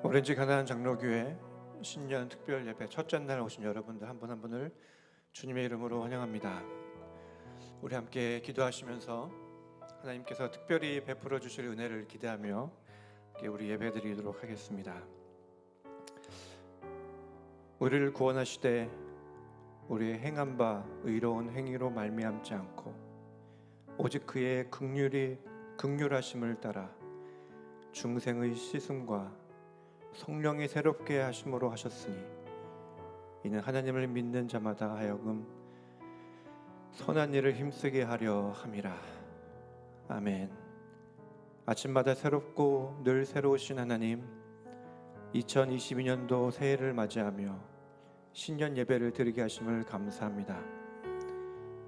오렌지 가나안 장로교회 신년 특별 예배 첫째 날 오신 여러분들 한 분 한 분을 주님의 이름으로 환영합니다. 우리 함께 기도하시면서 하나님께서 특별히 베풀어 주실 은혜를 기대하며 우리 예배 드리도록 하겠습니다. 우리를 구원하시되 우리의 행한 바 의로운 행위로 말미암지 않고 오직 그의 긍휼하심을 따라 중생의 씻음과 성령이 새롭게 하심으로 하셨으니 이는 하나님을 믿는 자마다 하여금 선한 일을 힘쓰게 하려 함이라. 아멘. 아침마다 새롭고 늘 새로우신 하나님, 2022년도 새해를 맞이하며 신년 예배를 드리게 하심을 감사합니다.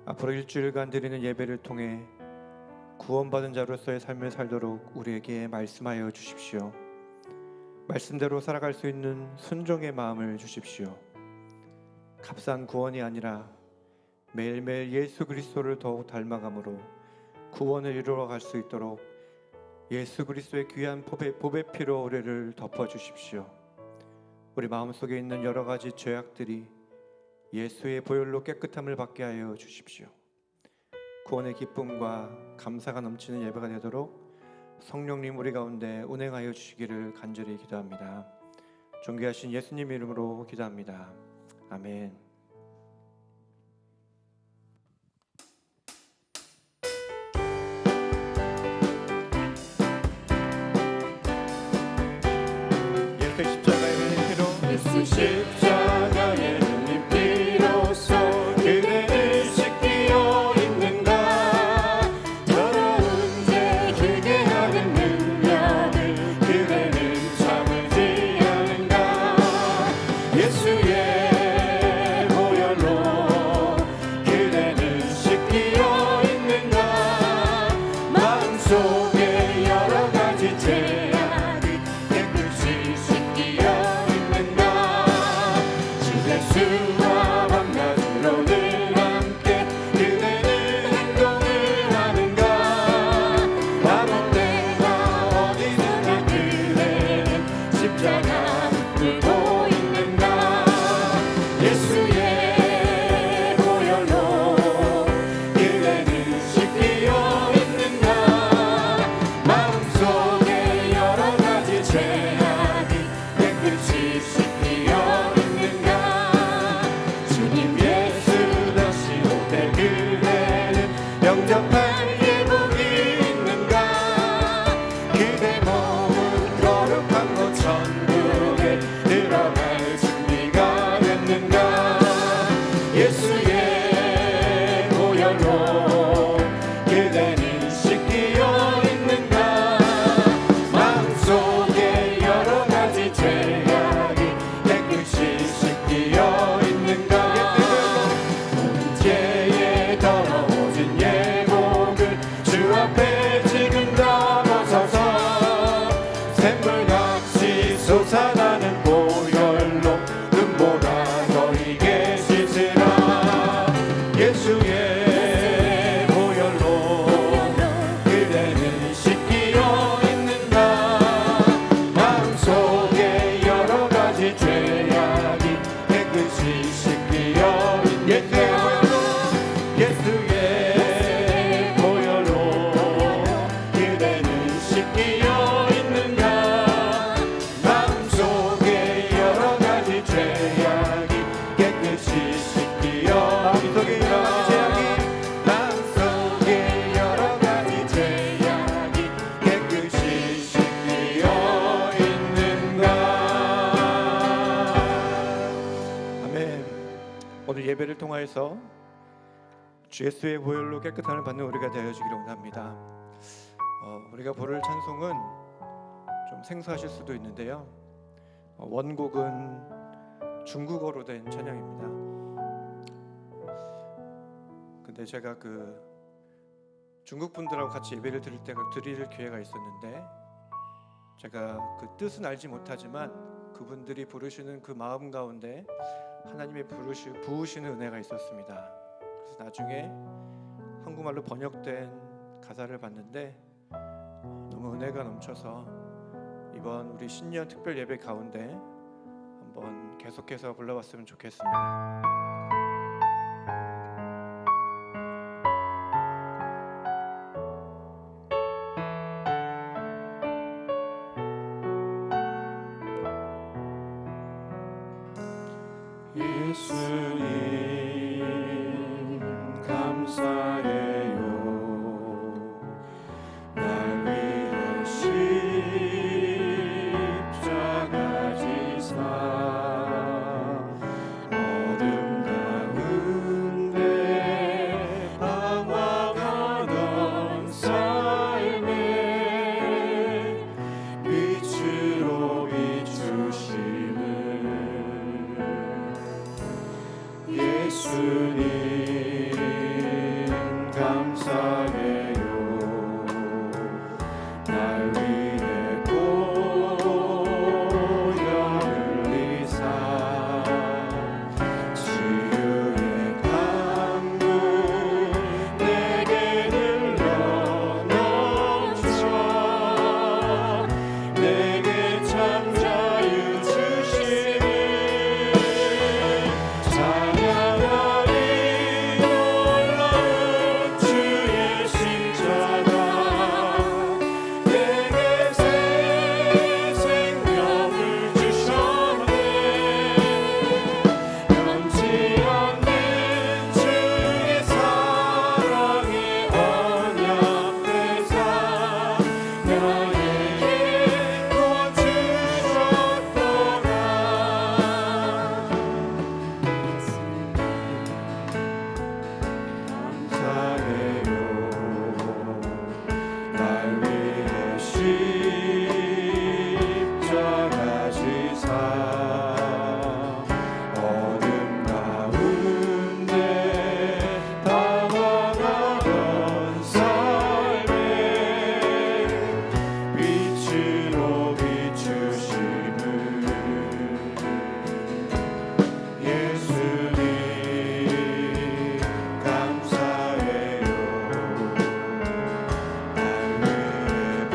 앞으로 일주일간 드리는 예배를 통해 구원받은 자로서의 삶을 살도록 우리에게 말씀하여 주십시오. 말씀대로 살아갈 수 있는 순종의 마음을 주십시오. 값싼 구원이 아니라 매일매일 예수 그리스도를 더욱 닮아감으로 구원을 이루어갈 수 있도록 예수 그리스도의 귀한 보배 피로 우리를 덮어주십시오. 우리 마음속에 있는 여러 가지 죄악들이 예수의 보혈로 깨끗함을 받게 하여 주십시오. 구원의 기쁨과 감사가 넘치는 예배가 되도록 성령님 우리 가운데 운행하여 주시기를 간절히 기도합니다. 존귀하신 예수님 이름으로 기도합니다. 아멘. 예수의 십자가의 흘린 피로 예수 십자가의 흘린 피로써 그대를 씻기어 있는가. 더러운 죄 길게 하는 능력을 그대는 참을지 않은가. 예수의 보혈로 그대는 씻기어 있는가. 마음속에 여러 가지 죄악이 깨끗이 씻기어 있는가. 예수와 밤낮으로 늘 함께 그대는 행동을 하는가. 아무 때나 어디서나 그대는 십자가 붙들고 있는가. 예수의 보혈로 그대는 씻기어 있는가. 마음속에 여러 가지 죄악이 깨끗이 씻기어 있는가. 주님 예수 다시 올 때 그대는 영접할 예복이 있는가. 그대 몸은 거룩한 곳 천국에 들어갈 준비가 됐는가. 예수의 보혈로 그대는 씻기어 있는가. 마음속에 여러 가지 죄악이 깨끗이 씻기어 있는가. 모든 죄에 더러워진 예복을 주 앞에 지금 다 벗어서 샘물같이 솟아나는 보혈로 눈보라 너희게 씻으라. 예수의 보혈로 그대는 씻기어 있는가. 마음속에 여러 가지 죄악이 깨끗이 씻기어 있는가. 예수의 보혈로 그대는 씻기어 있는가. 마음속에 여러 가지 죄악이 깨끗이 씻기어 마음속에 여러 가지 죄악이 깨끗이 씻기어 있는가. 아멘. 오늘 예배를 통하여서 주 예수의 보혈로 깨끗함을 받는 우리가 되어지기를 원합니다. 우리가 부를 찬송은 좀 생소하실 수도 있는데요. 원곡은 중국어로 된 찬양입니다. 근데 제가 중국 분들하고 같이 예배를 드릴 기회가 있었는데 제가 그 뜻은 알지 못하지만 그분들이 부르시는 그 마음 가운데 하나님의 부으시는 은혜가 있었습니다. 그래서 나중에 한국말로 번역된 가사를 봤는데 너무 은혜가 넘쳐서 이번 우리 신년 특별 예배 가운데 한번 계속해서 불러봤으면 좋겠습니다. 예수님 감사해요. 날 위해 십자가 지사 어둠 가운데 방황하던 삶에 빛으로 비추심을 예수님 감사해요. 날 위해 보혈을 흘리사 치유의 강물 내게 흘러넘쳐 내게 참 자유 주심을 찬양하리. 놀라운 주의 십자가 내게 새 생명을 주셨네. 변치 않는 주의 사랑의 언약 대사 나에게 구원 주셨도다. 감사해요. 날 위해 십자가 지사 어둠 가운데 방황하던 삶에 빛으로 비추심을 예수님 감사해요. 날 위해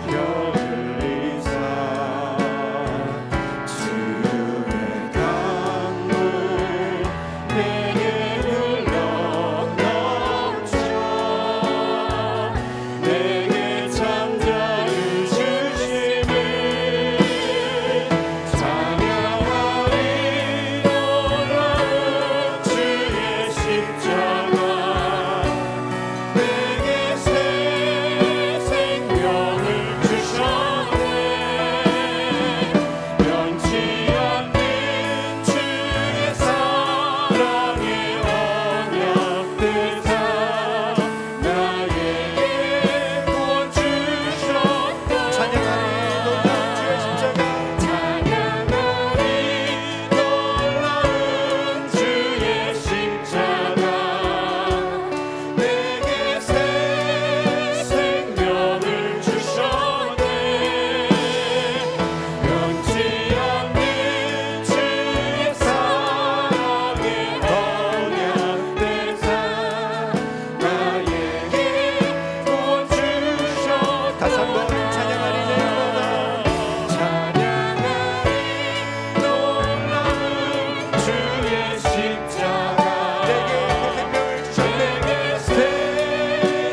보혈 흘리사 치유의 강물 내게 흘러넘쳐 내게 참 자유 주심을 찬양하리. 놀라운 주의 십자가 내게 새 생명을 주셨네. 변치 않는 주의 사랑의 언약 대사 나에게 구원 주셨다. 찬양하리. 놀라운 주의 십자가 찬양하리. 놀라운 주의 십자가 내게 새 생명을 주셨네. 변치 않는 주의 사랑의 언약 대사 나에게 구원 주셨다. 다시 한번 찬양하리. 찬양하리. 놀라운 주의 십자가 내게 새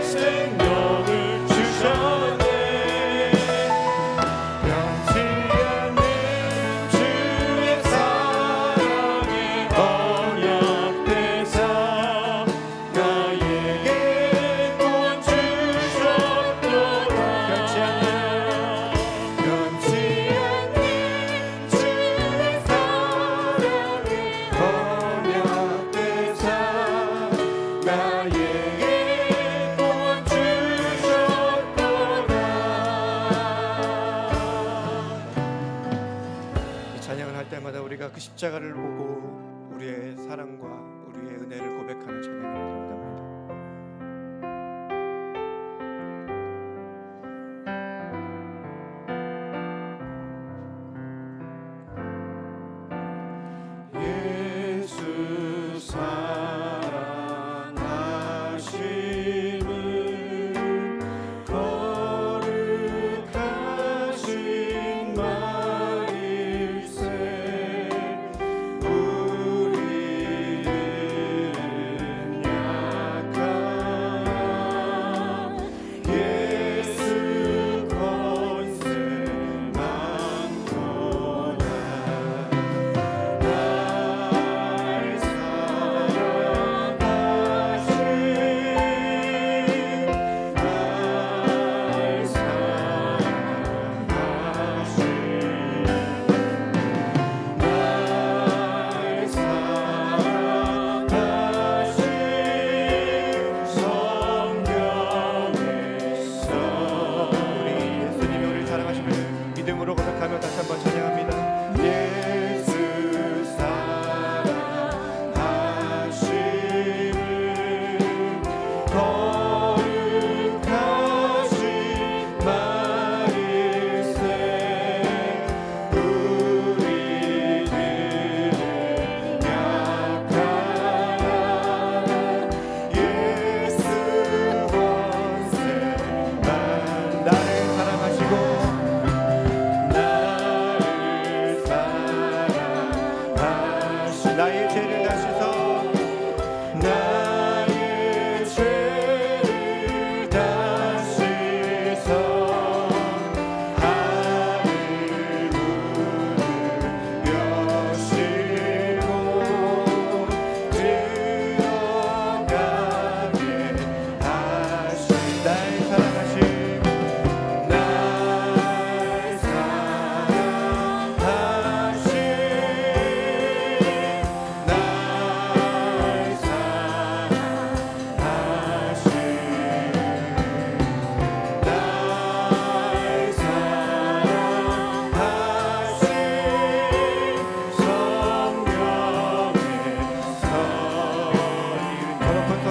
생명을 주셨네. 변치 않는 주의 사랑의 언약 대사 나에게 구원 주셨도다. 변치 않는 주의 사랑의 언약 대사 나에게 구원 주셨도다. 이 찬양을 할 때마다 우리가 그 십자가를 보고 우리의 사랑과 우리의 은혜를 고백하는 찬양이 된답니다. 예수 사랑하심을 거룩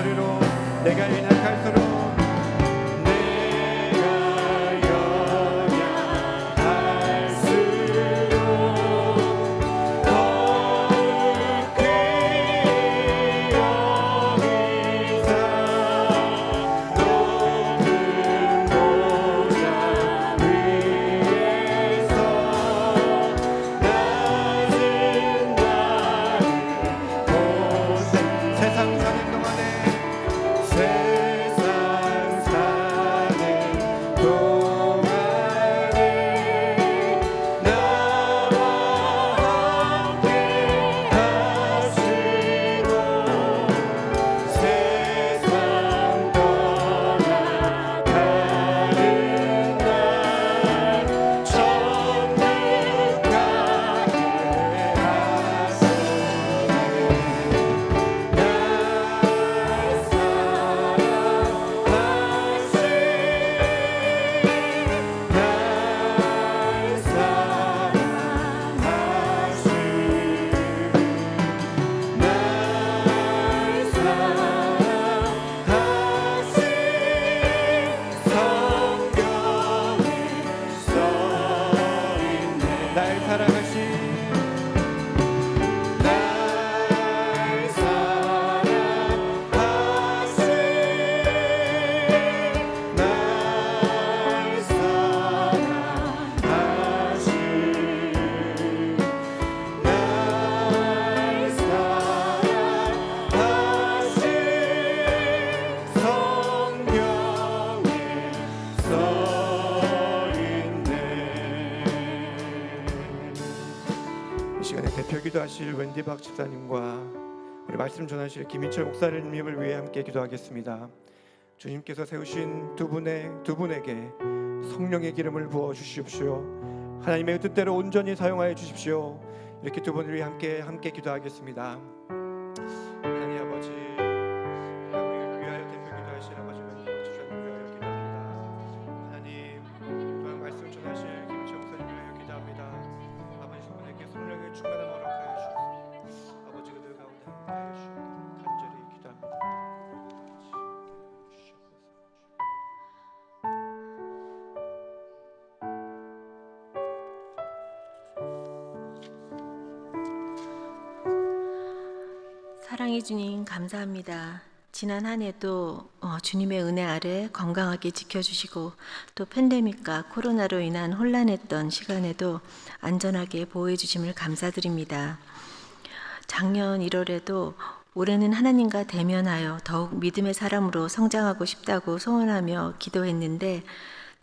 갈수록 내가 연약할수록 세상 사는 동안에 나와 함께 하시고 세상 떠나가는 날 천국 가게 날 사랑하신 날 사랑하신 날 사랑하신 날 사랑하신 성경에 써있네. 이 시간에 대표 기도하실 웬디박 집사님과 우리 말씀 전하실 김인철 목사님을 위해 함께 기도하겠습니다. 주님께서 세우신 두 분에게 성령의 기름을 부어 주십시오. 하나님의 뜻대로 온전히 사용하여 주십시오. 이렇게 두 분을 위해 함께 기도하겠습니다. 하나님 아버지, 우리를 위하여 대표 기도하실 아버지 웬디박 집사님을 위하여 기도합니다. 하나님, 또한 말씀 전하실 김인철 목사님을 위하여 기도합니다. 아버지, 그분에게 성령의 충만한 허락하여 주옵소서. 아버지, 그들 가운데 함께하여 주시옵소서. 간절히 기도합니다. 사랑의 주님 감사합니다. 지난 한 해도 주님의 은혜 아래 건강하게 지켜주시고 또 팬데믹과 코로나로 인한 혼란했던 시간에도 안전하게 보호해 주심을 감사드립니다. 작년 1월에도 올해는 하나님과 대면하여 더욱 믿음의 사람으로 성장하고 싶다고 소원하며 기도했는데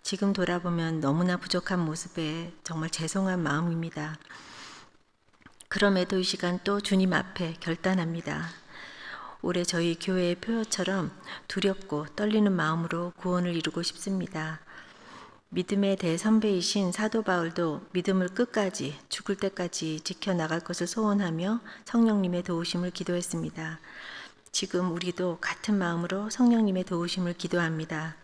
지금 돌아보면 너무나 부족한 모습에 정말 죄송한 마음입니다. 그럼에도 이 시간 또 주님 앞에 결단합니다. 올해 저희 교회의 표어처럼 두렵고 떨리는 마음으로 구원을 이루고 싶습니다. 믿음의 대선배이신 사도 바울도 믿음을 끝까지 죽을 때까지 지켜나갈 것을 소원하며 성령님의 도우심을 기도했습니다. 지금 우리도 같은 마음으로 성령님의 도우심을 기도합니다.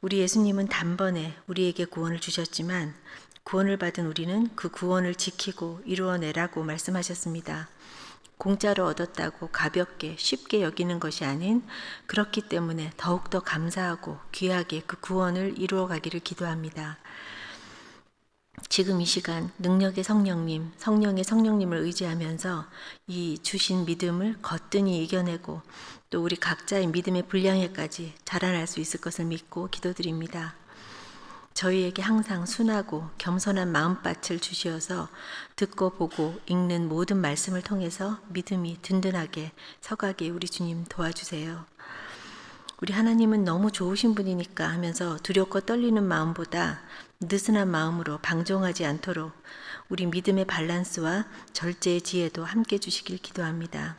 우리 예수님은 단번에 우리에게 구원을 주셨지만 구원을 받은 우리는 그 구원을 지키고 이루어내라고 말씀하셨습니다. 공짜로 얻었다고 가볍게 쉽게 여기는 것이 아닌 그렇기 때문에 더욱더 감사하고 귀하게 그 구원을 이루어가기를 기도합니다. 지금 이 시간 능력의 성령님, 성령의 성령님을 의지하면서 이 주신 믿음을 거뜬히 이겨내고 또 우리 각자의 믿음의 분량에까지 자라날 수 있을 것을 믿고 기도드립니다. 저희에게 항상 순하고 겸손한 마음밭을 주시어서 듣고 보고 읽는 모든 말씀을 통해서 믿음이 든든하게 서가게 우리 주님 도와주세요. 우리 하나님은 너무 좋으신 분이니까 하면서 두렵고 떨리는 마음보다 느슨한 마음으로 방종하지 않도록 우리 믿음의 밸런스와 절제의 지혜도 함께 주시길 기도합니다.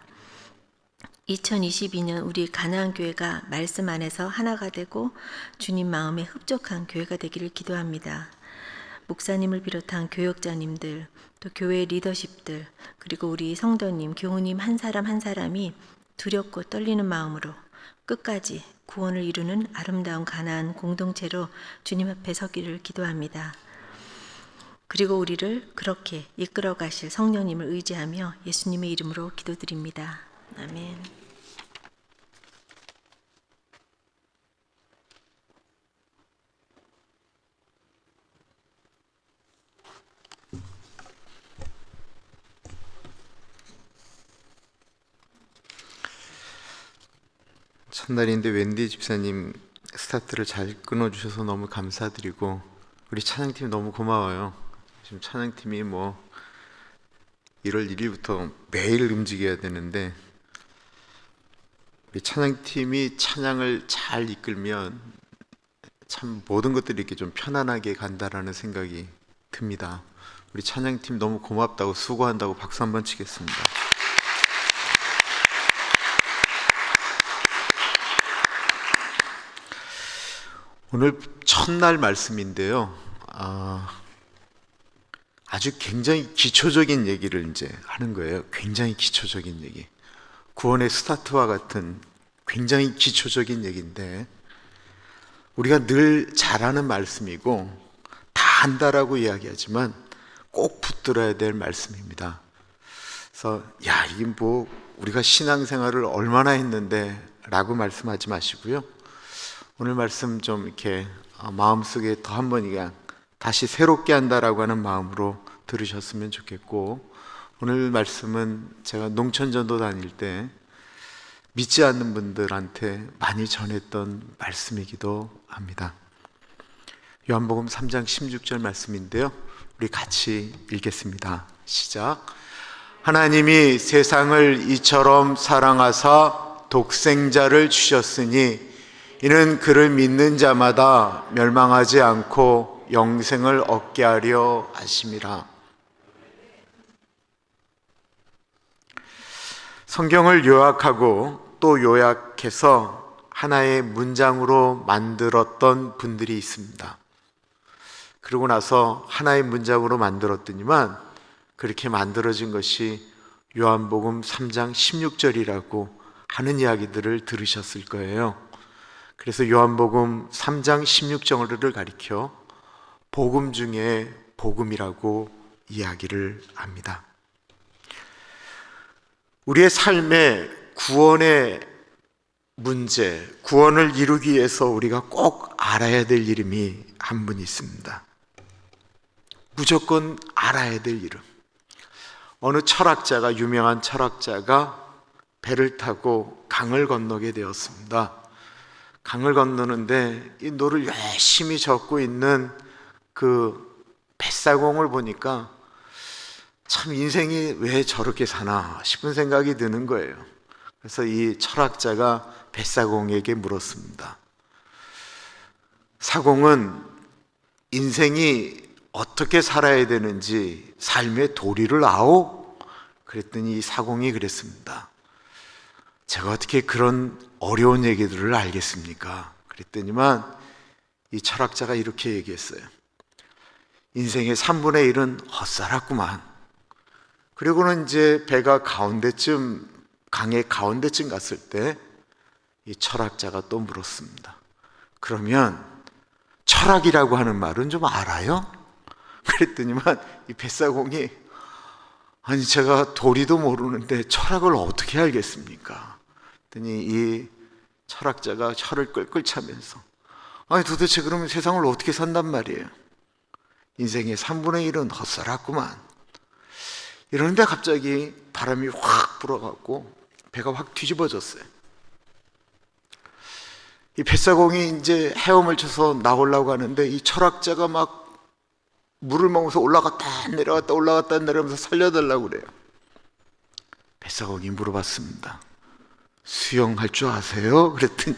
2022년 우리 가나안 교회가 말씀 안에서 하나가 되고 주님 마음에 흡족한 교회가 되기를 기도합니다. 목사님을 비롯한 교역자님들, 또 교회 리더십들, 그리고 우리 성도님, 교우님 한 사람 한 사람이 두렵고 떨리는 마음으로 끝까지 구원을 이루는 아름다운 가나안 공동체로 주님 앞에 서기를 기도합니다. 그리고 우리를 그렇게 이끌어 가실 성령님을 의지하며 예수님의 이름으로 기도드립니다. 아멘. 첫날인데 웬디 집사님 스타트를 잘 끊어주셔서 너무 감사드리고, 우리 찬양팀 너무 고마워요. 지금 찬양팀이 1월 1일부터 매일 움직여야 되는데, 우리 찬양팀이 찬양을 잘 이끌면 참 모든 것들이 이렇게 좀 편안하게 간다라는 생각이 듭니다. 우리 찬양팀 너무 고맙다고, 수고한다고 박수 한번 치겠습니다. 오늘 첫날 말씀인데요. 아주 굉장히 기초적인 얘기를 이제 하는 거예요. 굉장히 기초적인 얘기. 구원의 스타트와 같은 굉장히 기초적인 얘기인데, 우리가 늘 잘하는 말씀이고 다 안다라고 이야기하지만 꼭 붙들어야 될 말씀입니다. 그래서 이게 우리가 신앙생활을 얼마나 했는데 라고 말씀하지 마시고요. 오늘 말씀 좀 이렇게 마음속에 더 한번 그냥 다시 새롭게 한다라고 하는 마음으로 들으셨으면 좋겠고, 오늘 말씀은 제가 농촌전도 다닐 때 믿지 않는 분들한테 많이 전했던 말씀이기도 합니다. 요한복음 3장 16절 말씀인데요, 우리 같이 읽겠습니다. 시작. 하나님이 세상을 이처럼 사랑하사 독생자를 주셨으니 이는 그를 믿는 자마다 멸망하지 않고 영생을 얻게 하려 하심이라. 성경을 요약하고 또 요약해서 하나의 문장으로 만들었던 분들이 있습니다. 그러고 나서 하나의 문장으로 만들었더니만 그렇게 만들어진 것이 요한복음 3장 16절이라고 하는 이야기들을 들으셨을 거예요. 그래서 요한복음 3장 16절을 가리켜 복음 중에 복음이라고 이야기를 합니다. 우리의 삶의 구원의 문제, 구원을 이루기 위해서 우리가 꼭 알아야 될 이름이 한 분 있습니다. 무조건 알아야 될 이름. 어느 철학자가, 유명한 철학자가 배를 타고 강을 건너게 되었습니다. 강을 건너는데 이 노를 열심히 젓고 있는 그 뱃사공을 보니까 참 인생이 왜 저렇게 사나 싶은 생각이 드는 거예요. 그래서 이 철학자가 뱃사공에게 물었습니다. 사공은 인생이 어떻게 살아야 되는지 삶의 도리를 아오? 그랬더니 이 사공이 그랬습니다. 제가 어떻게 그런 어려운 얘기들을 알겠습니까? 그랬더니만 이 철학자가 이렇게 얘기했어요. 인생의 3분의 1은 헛살았구만. 그리고는 이제 배가 강의 가운데쯤 갔을 때 이 철학자가 또 물었습니다. 그러면 철학이라고 하는 말은 좀 알아요? 그랬더니만 이 뱃사공이 아니 제가 도리도 모르는데 철학을 어떻게 알겠습니까? 그랬더니 이 철학자가 혀를 끌끌 차면서 아니 도대체 그러면 세상을 어떻게 산단 말이에요? 인생의 3분의 1은 헛살았구만. 이러는데 갑자기 바람이 확 불어갖고 배가 확 뒤집어졌어요. 이 뱃사공이 이제 헤엄을 쳐서 나오려고 하는데 이 철학자가 막 물을 먹으면서 올라갔다 내려갔다 올라갔다 내려가면서 살려달라고 그래요. 뱃사공이 물어봤습니다. 수영할 줄 아세요? 그랬더니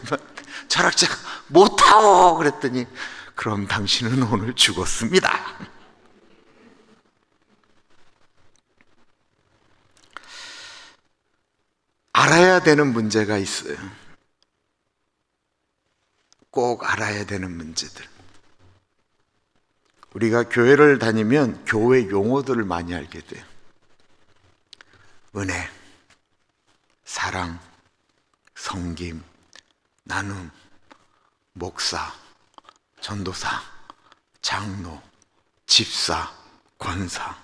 철학자가 못하오 그랬더니 그럼 당신은 오늘 죽었습니다. 알아야 되는 문제가 있어요. 꼭 알아야 되는 문제들. 우리가 교회를 다니면 교회 용어들을 많이 알게 돼요. 은혜, 사랑, 섬김, 나눔, 목사, 전도사, 장로, 집사, 권사.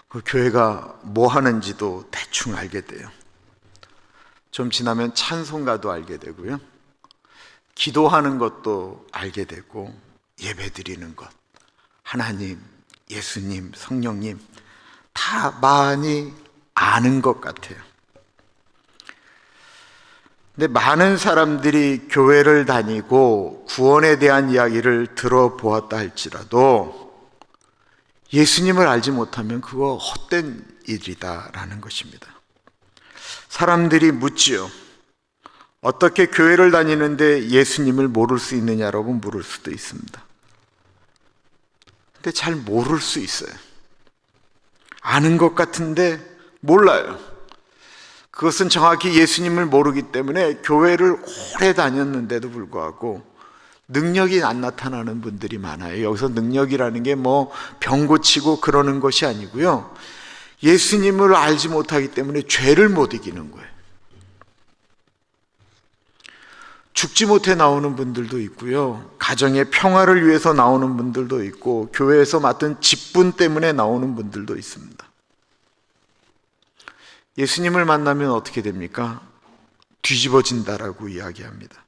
그 교회가 뭐 하는지도 대충 알게 돼요. 좀 지나면 찬송가도 알게 되고요. 기도하는 것도 알게 되고 예배 드리는 것, 하나님, 예수님, 성령님 다 많이 아는 것 같아요. 근데 많은 사람들이 교회를 다니고 구원에 대한 이야기를 들어보았다 할지라도 예수님을 알지 못하면 그거 헛된 일이다라는 것입니다. 사람들이 묻지요. 어떻게 교회를 다니는데 예수님을 모를 수 있느냐라고 물을 수도 있습니다. 근데 잘 모를 수 있어요. 아는 것 같은데 몰라요. 그것은 정확히 예수님을 모르기 때문에 교회를 오래 다녔는데도 불구하고 능력이 안 나타나는 분들이 많아요. 여기서 능력이라는 게 뭐 병 고치고 그러는 것이 아니고요. 예수님을 알지 못하기 때문에 죄를 못 이기는 거예요. 죽지 못해 나오는 분들도 있고요. 가정의 평화를 위해서 나오는 분들도 있고, 교회에서 맡은 직분 때문에 나오는 분들도 있습니다. 예수님을 만나면 어떻게 됩니까? 뒤집어진다라고 이야기합니다.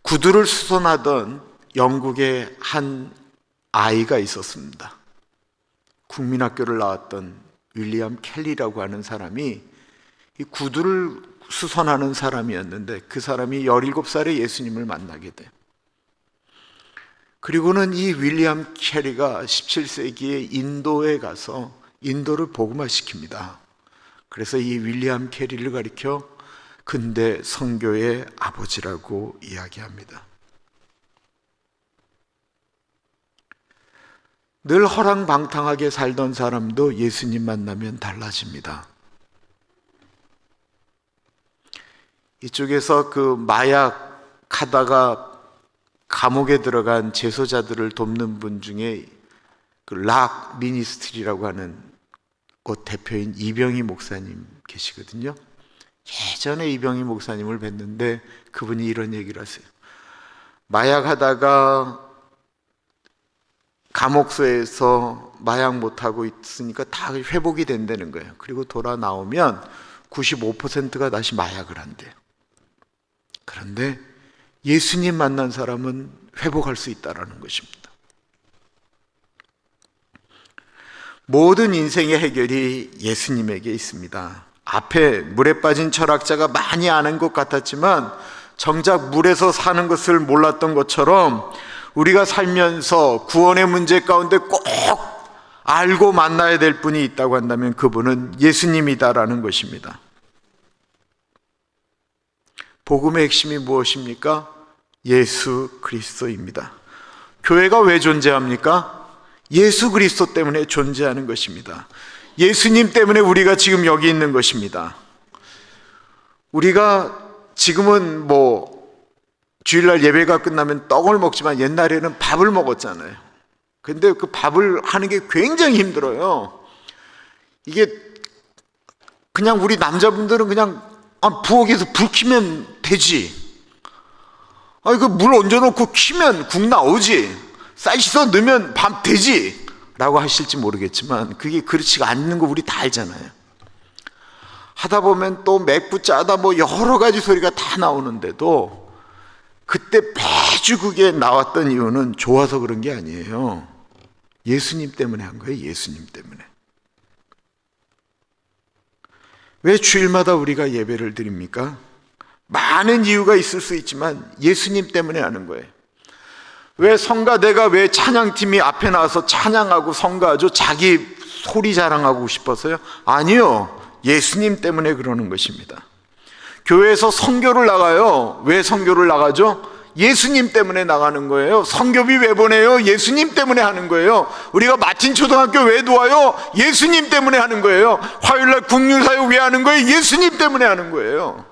구두를 수선하던 영국의 한 아이가 있었습니다. 국민학교를 나왔던 윌리엄 켈리라고 하는 사람이 이 구두를 수선하는 사람이었는데, 그 사람이 17살에 예수님을 만나게 돼요. 그리고는 이 윌리엄 켈리가 17세기에 인도에 가서 인도를 복음화시킵니다. 그래서 이 윌리엄 켈리를 가리켜 근대 선교의 아버지라고 이야기합니다. 늘 허랑방탕하게 살던 사람도 예수님 만나면 달라집니다. 이쪽에서 그 마약 하다가 감옥에 들어간 재소자들을 돕는 분 중에 그 락 미니스트리라고 하는 곳 대표인 이병희 목사님 계시거든요. 예전에 이병희 목사님을 뵀는데 그분이 이런 얘기를 하세요. 마약 하다가 감옥소에서 마약 못하고 있으니까 다 회복이 된다는 거예요. 그리고 돌아 나오면 95%가 다시 마약을 한대요. 그런데 예수님 만난 사람은 회복할 수 있다는 것입니다. 모든 인생의 해결이 예수님에게 있습니다. 앞에 물에 빠진 철학자가 많이 아는 것 같았지만 정작 물에서 사는 것을 몰랐던 것처럼 우리가 살면서 구원의 문제 가운데 꼭 알고 만나야 될 분이 있다고 한다면 그분은 예수님이다라는 것입니다. 복음의 핵심이 무엇입니까? 예수 그리스도입니다. 교회가 왜 존재합니까? 예수 그리스도 때문에 존재하는 것입니다. 예수님 때문에 우리가 지금 여기 있는 것입니다. 우리가 지금은 뭐 주일날 예배가 끝나면 떡을 먹지만 옛날에는 밥을 먹었잖아요. 근데 그 밥을 하는 게 굉장히 힘들어요. 이게 그냥 우리 남자분들은 그냥 부엌에서 불 켜면 되지. 이거 물 얹어놓고 키면 국 나오지. 쌀 씻어 넣으면 밥 되지. 라고 하실지 모르겠지만 그게 그렇지가 않는 거 우리 다 알잖아요. 하다 보면 또 맵고 짜다 뭐 여러 가지 소리가 다 나오는데도 그때 매주 그게 나왔던 이유는 좋아서 그런 게 아니에요. 예수님 때문에 한 거예요. 예수님 때문에. 왜 주일마다 우리가 예배를 드립니까? 많은 이유가 있을 수 있지만 예수님 때문에 하는 거예요. 왜 성가대가 왜 찬양팀이 앞에 나와서 찬양하고 성가하죠? 자기 소리 자랑하고 싶어서요? 아니요. 예수님 때문에 그러는 것입니다. 교회에서 선교를 나가요. 왜 선교를 나가죠? 예수님 때문에 나가는 거예요. 선교비 왜 보내요? 예수님 때문에 하는 거예요. 우리가 마틴 초등학교 왜 도와요? 예수님 때문에 하는 거예요. 화요일날 국률사역 왜 하는 거예요? 예수님 때문에 하는 거예요.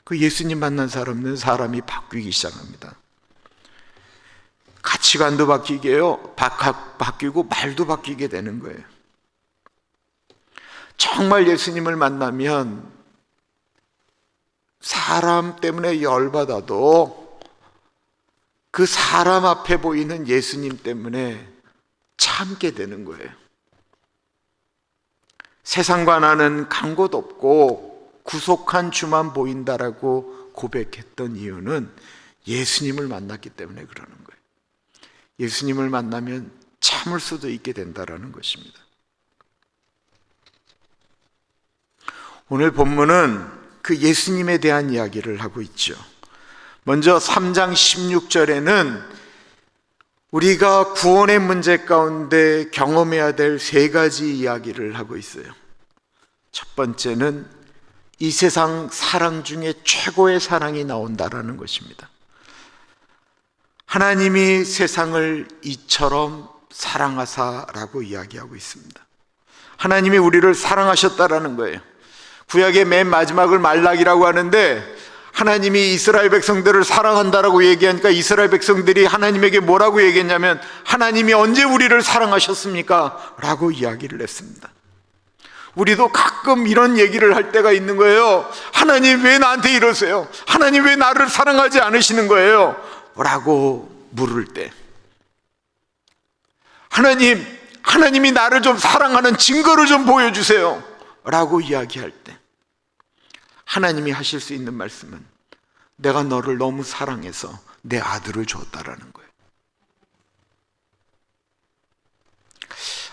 그 예수님 만난 사람이 바뀌기 시작합니다. 가치관도 바뀌고 말도 바뀌게 되는 거예요. 정말 예수님을 만나면 사람 때문에 열받아도 그 사람 앞에 보이는 예수님 때문에 참게 되는 거예요. 세상과 나는 간 곳 없고 구속한 주만 보인다라고 고백했던 이유는 예수님을 만났기 때문에 그러는 거예요. 예수님을 만나면 참을 수도 있게 된다라는 것입니다. 오늘 본문은 그 예수님에 대한 이야기를 하고 있죠. 먼저 3장 16절에는 우리가 구원의 문제 가운데 경험해야 될 3가지 이야기를 하고 있어요. 첫 번째는 이 세상 사랑 중에 최고의 사랑이 나온다라는 것입니다. 하나님이 세상을 이처럼 사랑하사라고 이야기하고 있습니다. 하나님이 우리를 사랑하셨다라는 거예요. 구약의 맨 마지막을 말라기라고 하는데, 하나님이 이스라엘 백성들을 사랑한다라고 얘기하니까 이스라엘 백성들이 하나님에게 뭐라고 얘기했냐면, 하나님이 언제 우리를 사랑하셨습니까? 라고 이야기를 했습니다. 우리도 가끔 이런 얘기를 할 때가 있는 거예요. 하나님 왜 나한테 이러세요? 하나님 왜 나를 사랑하지 않으시는 거예요? 라고 물을 때, 하나님이 나를 좀 사랑하는 증거를 좀 보여주세요 라고 이야기할 때, 하나님이 하실 수 있는 말씀은 내가 너를 너무 사랑해서 내 아들을 줬다라는 거예요.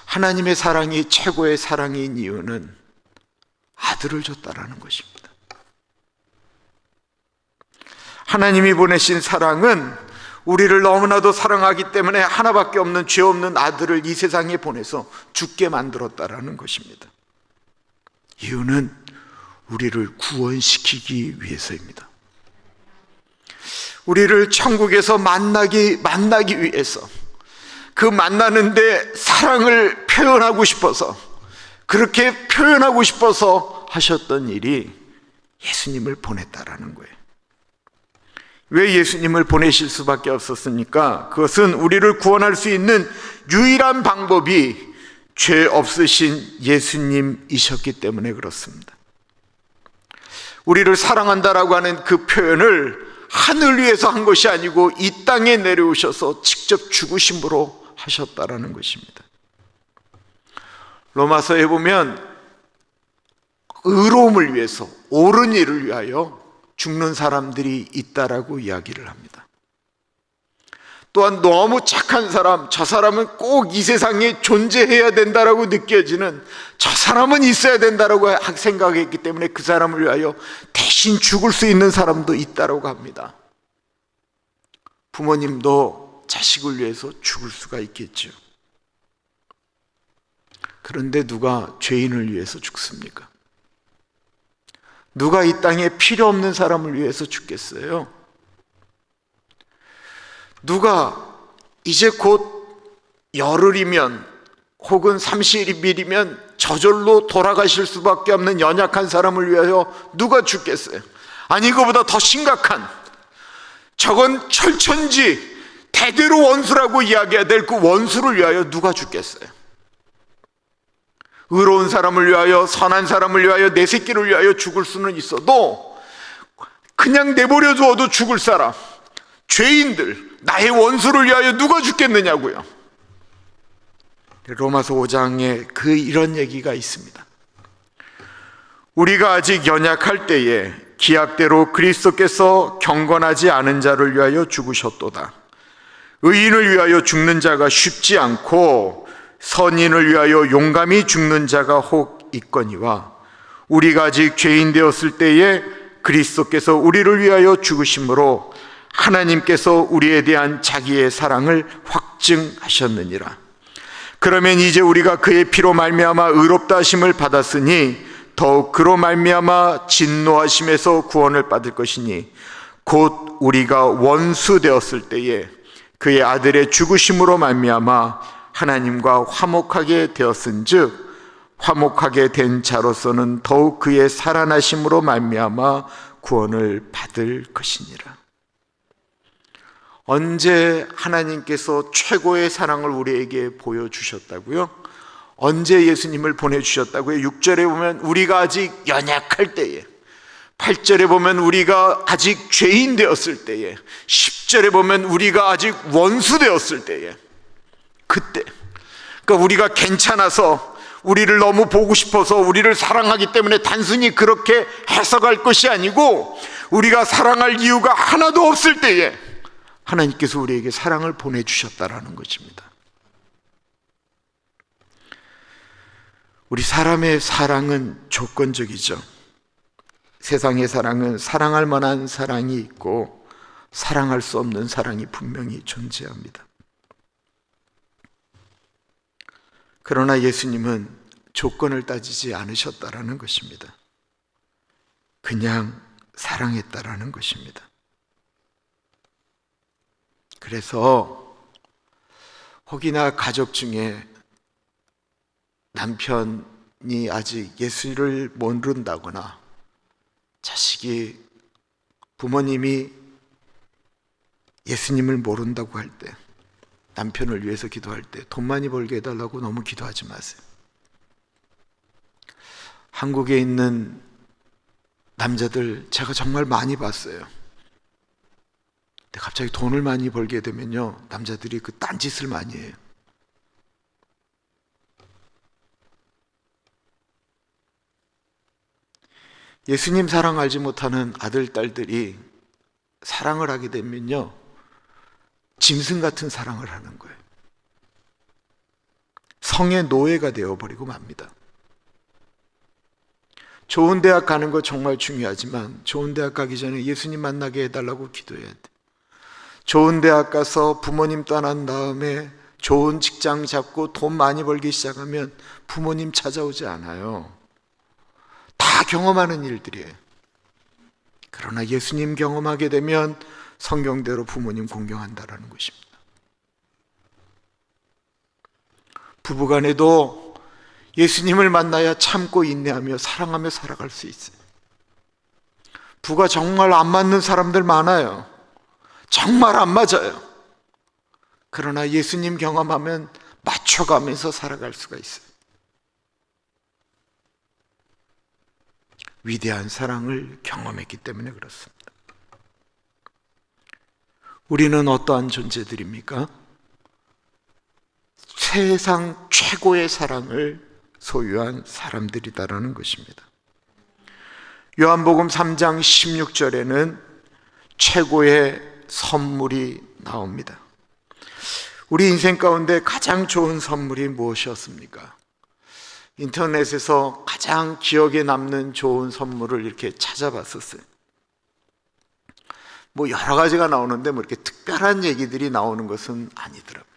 하나님의 사랑이 최고의 사랑인 이유는 아들을 줬다라는 것입니다. 하나님이 보내신 사랑은 우리를 너무나도 사랑하기 때문에 하나밖에 없는 죄 없는 아들을 이 세상에 보내서 죽게 만들었다라는 것입니다. 이유는 우리를 구원시키기 위해서입니다. 우리를 천국에서 만나기 위해서, 그 만나는데 사랑을 표현하고 싶어서, 그렇게 표현하고 싶어서 하셨던 일이 예수님을 보냈다라는 거예요. 왜 예수님을 보내실 수밖에 없었습니까? 그것은 우리를 구원할 수 있는 유일한 방법이 죄 없으신 예수님이셨기 때문에 그렇습니다. 우리를 사랑한다라고 하는 그 표현을 하늘 위에서 한 것이 아니고 이 땅에 내려오셔서 직접 죽으심으로 하셨다라는 것입니다. 로마서에 보면 의로움을 위해서, 옳은 일을 위하여 죽는 사람들이 있다라고 이야기를 합니다. 또한 너무 착한 사람, 저 사람은 꼭 이 세상에 존재해야 된다라고 느껴지는, 저 사람은 있어야 된다라고 생각했기 때문에 그 사람을 위하여 대신 죽을 수 있는 사람도 있다라고 합니다. 부모님도 자식을 위해서 죽을 수가 있겠죠. 그런데 누가 죄인을 위해서 죽습니까? 누가 이 땅에 필요 없는 사람을 위해서 죽겠어요? 누가 이제 곧 열흘이면 혹은 30일이면 저절로 돌아가실 수밖에 없는 연약한 사람을 위하여 누가 죽겠어요? 아니, 이거보다 더 심각한, 저건 철천지 대대로 원수라고 이야기해야 될 그 원수를 위하여 누가 죽겠어요? 의로운 사람을 위하여, 선한 사람을 위하여, 내 새끼를 위하여 죽을 수는 있어도 그냥 내버려 두어도 죽을 사람, 죄인들, 나의 원수를 위하여 누가 죽겠느냐고요. 로마서 5장에 이런 얘기가 있습니다. 우리가 아직 연약할 때에 기약대로 그리스도께서 경건하지 않은 자를 위하여 죽으셨도다. 의인을 위하여 죽는 자가 쉽지 않고 선인을 위하여 용감히 죽는 자가 혹 있거니와, 우리가 아직 죄인 되었을 때에 그리스도께서 우리를 위하여 죽으심으로 하나님께서 우리에 대한 자기의 사랑을 확증하셨느니라. 그러면 이제 우리가 그의 피로 말미암아 의롭다 하심을 받았으니 더욱 그로 말미암아 진노하심에서 구원을 받을 것이니, 곧 우리가 원수 되었을 때에 그의 아들의 죽으심으로 말미암아 하나님과 화목하게 되었은즉, 화목하게 된 자로서는 더욱 그의 살아나심으로 말미암아 구원을 받을 것이니라. 언제 하나님께서 최고의 사랑을 우리에게 보여주셨다고요? 언제 예수님을 보내주셨다고요? 6절에 보면 우리가 아직 연약할 때에, 8절에 보면 우리가 아직 죄인 되었을 때에, 10절에 보면 우리가 아직 원수 되었을 때에, 그때, 그러니까 우리가 괜찮아서, 우리를 너무 보고 싶어서, 우리를 사랑하기 때문에 단순히 그렇게 해석할 것이 아니고, 우리가 사랑할 이유가 하나도 없을 때에 하나님께서 우리에게 사랑을 보내주셨다라는 것입니다. 우리 사람의 사랑은 조건적이죠. 세상의 사랑은 사랑할 만한 사랑이 있고 사랑할 수 없는 사랑이 분명히 존재합니다. 그러나 예수님은 조건을 따지지 않으셨다라는 것입니다. 그냥 사랑했다라는 것입니다. 그래서 혹이나 가족 중에 남편이 아직 예수를 모른다거나 자식이 부모님이 예수님을 모른다고 할 때 남편을 위해서 기도할 때 돈 많이 벌게 해달라고 너무 기도하지 마세요. 한국에 있는 남자들 제가 정말 많이 봤어요. 근데 갑자기 돈을 많이 벌게 되면요, 남자들이 그 딴짓을 많이 해요. 예수님 사랑 알지 못하는 아들, 딸들이 사랑을 하게 되면요, 짐승 같은 사랑을 하는 거예요. 성의 노예가 되어버리고 맙니다. 좋은 대학 가는 거 정말 중요하지만 좋은 대학 가기 전에 예수님 만나게 해달라고 기도해야 돼. 좋은 대학 가서 부모님 떠난 다음에 좋은 직장 잡고 돈 많이 벌기 시작하면 부모님 찾아오지 않아요. 다 경험하는 일들이에요. 그러나 예수님 경험하게 되면 성경대로 부모님 공경한다라는 것입니다. 부부간에도 예수님을 만나야 참고 인내하며 사랑하며 살아갈 수 있어요. 부가 정말 안 맞는 사람들 많아요. 정말 안 맞아요. 그러나 예수님 경험하면 맞춰가면서 살아갈 수가 있어요. 위대한 사랑을 경험했기 때문에 그렇습니다. 우리는 어떠한 존재들입니까? 세상 최고의 사랑을 소유한 사람들이다라는 것입니다. 요한복음 3장 16절에는 최고의 선물이 나옵니다. 우리 인생 가운데 가장 좋은 선물이 무엇이었습니까? 인터넷에서 가장 기억에 남는 좋은 선물을 이렇게 찾아봤었어요. 뭐 여러 가지가 나오는데 뭐 이렇게 특별한 얘기들이 나오는 것은 아니더라고요.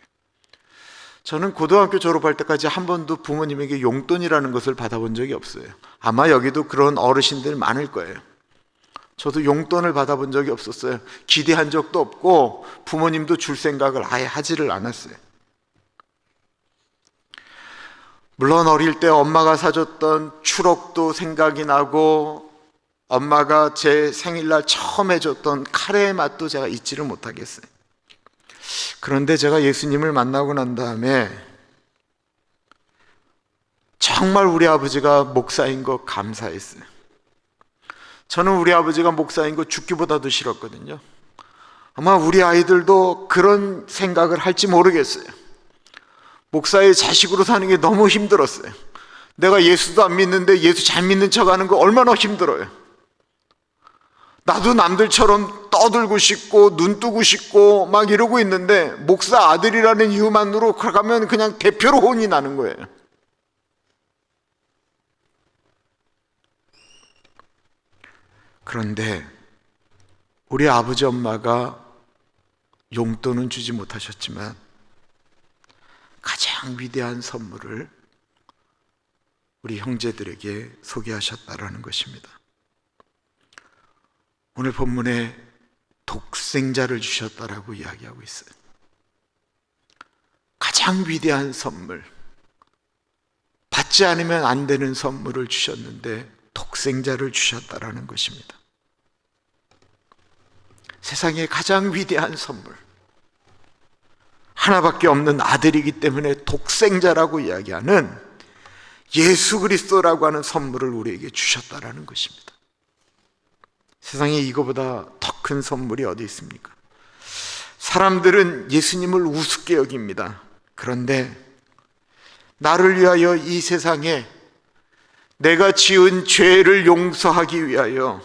저는 고등학교 졸업할 때까지 한 번도 부모님에게 용돈이라는 것을 받아본 적이 없어요. 아마 여기도 그런 어르신들 많을 거예요. 저도 용돈을 받아본 적이 없었어요. 기대한 적도 없고 부모님도 줄 생각을 아예 하지를 않았어요. 물론 어릴 때 엄마가 사줬던 추록도 생각이 나고 엄마가 제 생일날 처음 해줬던 카레의 맛도 제가 잊지를 못하겠어요. 그런데 제가 예수님을 만나고 난 다음에 정말 우리 아버지가 목사인 거 감사했어요. 저는 우리 아버지가 목사인 거 죽기보다도 싫었거든요. 아마 우리 아이들도 그런 생각을 할지 모르겠어요. 목사의 자식으로 사는 게 너무 힘들었어요. 내가 예수도 안 믿는데 예수 잘 믿는 척 하는 거 얼마나 힘들어요. 나도 남들처럼 떠들고 싶고 눈 뜨고 싶고 막 이러고 있는데 목사 아들이라는 이유만으로 가면 그냥 대표로 혼이 나는 거예요. 그런데 우리 아버지 엄마가 용돈은 주지 못하셨지만 가장 위대한 선물을 우리 형제들에게 소개하셨다라는 것입니다. 오늘 본문에 독생자를 주셨다라고 이야기하고 있어요. 가장 위대한 선물, 받지 않으면 안 되는 선물을 주셨는데 독생자를 주셨다라는 것입니다. 세상에 가장 위대한 선물, 하나밖에 없는 아들이기 때문에 독생자라고 이야기하는 예수 그리스도라고 하는 선물을 우리에게 주셨다라는 것입니다. 세상에 이거보다 더 큰 선물이 어디 있습니까? 사람들은 예수님을 우습게 여깁니다. 그런데 나를 위하여 이 세상에 내가 지은 죄를 용서하기 위하여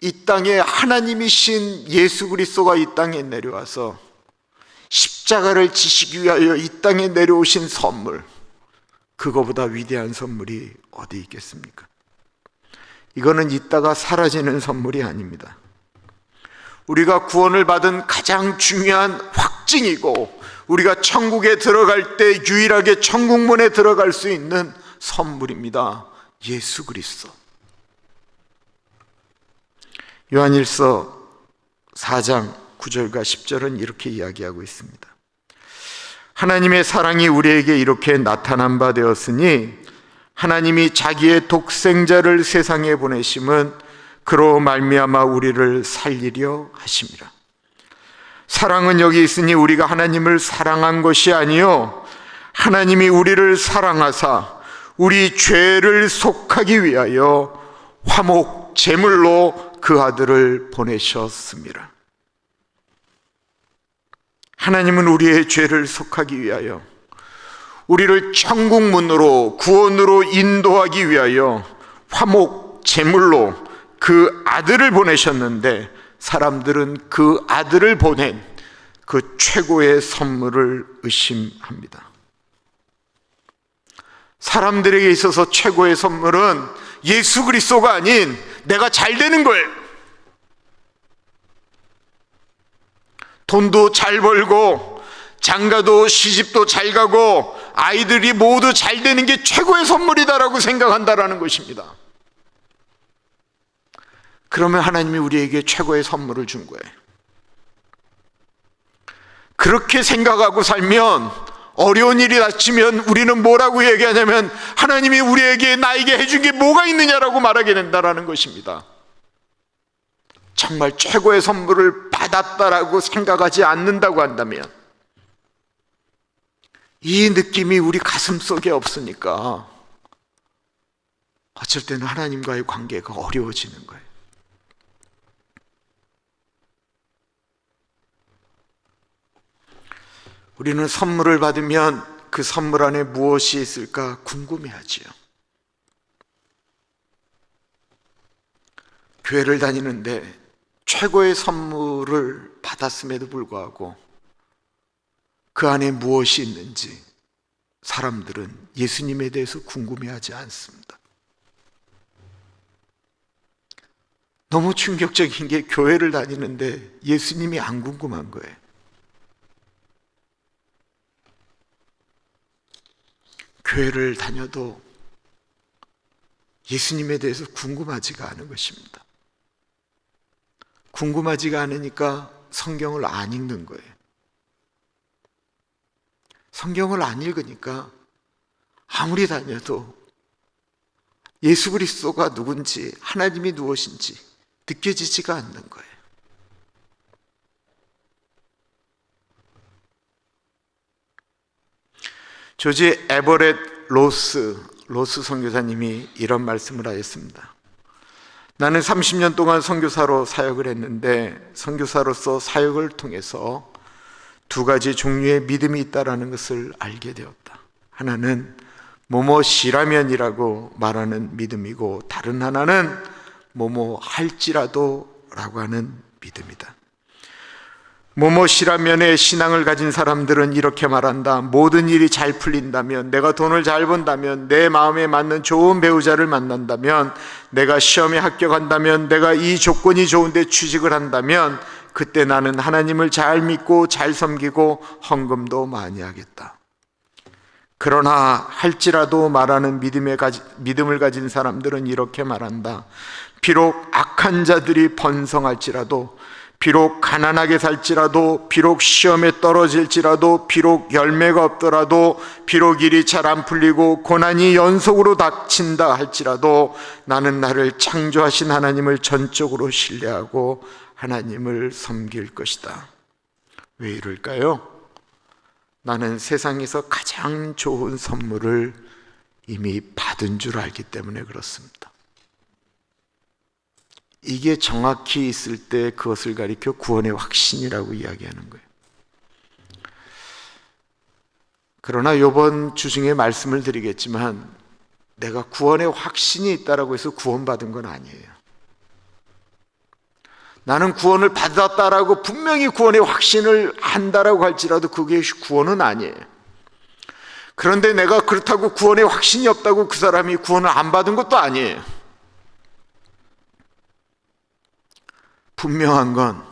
이 땅에 하나님이신 예수 그리스도가 이 땅에 내려와서 십자가를 지시기 위하여 이 땅에 내려오신 선물, 그거보다 위대한 선물이 어디 있겠습니까? 이거는 있다가 사라지는 선물이 아닙니다. 우리가 구원을 받은 가장 중요한 확증이고 우리가 천국에 들어갈 때 유일하게 천국문에 들어갈 수 있는 선물입니다. 예수 그리스도. 요한일서 4장 9절과 10절은 이렇게 이야기하고 있습니다. 하나님의 사랑이 우리에게 이렇게 나타난 바 되었으니 하나님이 자기의 독생자를 세상에 보내심은 그로 말미암아 우리를 살리려 하심이라. 사랑은 여기 있으니 우리가 하나님을 사랑한 것이 아니요 하나님이 우리를 사랑하사 우리 죄를 속하기 위하여 화목 제물로 그 아들을 보내셨습니다. 하나님은 우리의 죄를 속하기 위하여 우리를 천국문으로 구원으로 인도하기 위하여 화목 제물로 그 아들을 보내셨는데 사람들은 그 아들을 보낸 그 최고의 선물을 의심합니다. 사람들에게 있어서 최고의 선물은 예수 그리스도가 아닌 내가 잘 되는 거예요. 돈도 잘 벌고 장가도 시집도 잘 가고 아이들이 모두 잘 되는 게 최고의 선물이다라고 생각한다라는 것입니다. 그러면 하나님이 우리에게 최고의 선물을 준 거예요. 그렇게 생각하고 살면 어려운 일이 닥치면 우리는 뭐라고 얘기하냐면 하나님이 우리에게 나에게 해준 게 뭐가 있느냐라고 말하게 된다라는 것입니다. 정말 최고의 선물을 받았다라고 생각하지 않는다고 한다면 이 느낌이 우리 가슴 속에 없으니까 어쩔 때는 하나님과의 관계가 어려워지는 거예요. 우리는 선물을 받으면 그 선물 안에 무엇이 있을까 궁금해하지요. 교회를 다니는데 최고의 선물을 받았음에도 불구하고 그 안에 무엇이 있는지 사람들은 예수님에 대해서 궁금해하지 않습니다. 너무 충격적인 게 교회를 다니는데 예수님이 안 궁금한 거예요. 교회를 다녀도 예수님에 대해서 궁금하지가 않은 것입니다. 궁금하지가 않으니까 성경을 안 읽는 거예요. 성경을 안 읽으니까 아무리 다녀도 예수 그리스도가 누군지 하나님이 무엇인지 느껴지지가 않는 거예요. 조지 에버렛 로스 선교사님이 이런 말씀을 하였습니다. 나는 30년 동안 선교사로 사역을 했는데 선교사로서 사역을 통해서 두 가지 종류의 믿음이 있다는 것을 알게 되었다. 하나는 뭐뭐시라면이라고 말하는 믿음이고 다른 하나는 뭐뭐 할지라도 라고 하는 믿음이다. 뭐뭐시라면의 신앙을 가진 사람들은 이렇게 말한다. 모든 일이 잘 풀린다면, 내가 돈을 잘 번다면, 내 마음에 맞는 좋은 배우자를 만난다면, 내가 시험에 합격한다면, 내가 이 조건이 좋은데 취직을 한다면 그때 나는 하나님을 잘 믿고 잘 섬기고 헌금도 많이 하겠다. 그러나 할지라도 말하는 믿음을 가진 사람들은 이렇게 말한다. 비록 악한 자들이 번성할지라도, 비록 가난하게 살지라도, 비록 시험에 떨어질지라도, 비록 열매가 없더라도, 비록 일이 잘 안 풀리고 고난이 연속으로 닥친다 할지라도 나는 나를 창조하신 하나님을 전적으로 신뢰하고 하나님을 섬길 것이다. 왜 이럴까요? 나는 세상에서 가장 좋은 선물을 이미 받은 줄 알기 때문에 그렇습니다. 이게 정확히 있을 때 그것을 가리켜 구원의 확신이라고 이야기하는 거예요. 그러나 이번 주 중에 말씀을 드리겠지만 내가 구원의 확신이 있다라고 해서 구원받은 건 아니에요. 나는 구원을 받았다라고 분명히 구원의 확신을 한다라고 할지라도 그게 구원은 아니에요. 그런데 내가 그렇다고 구원의 확신이 없다고 그 사람이 구원을 안 받은 것도 아니에요. 분명한 건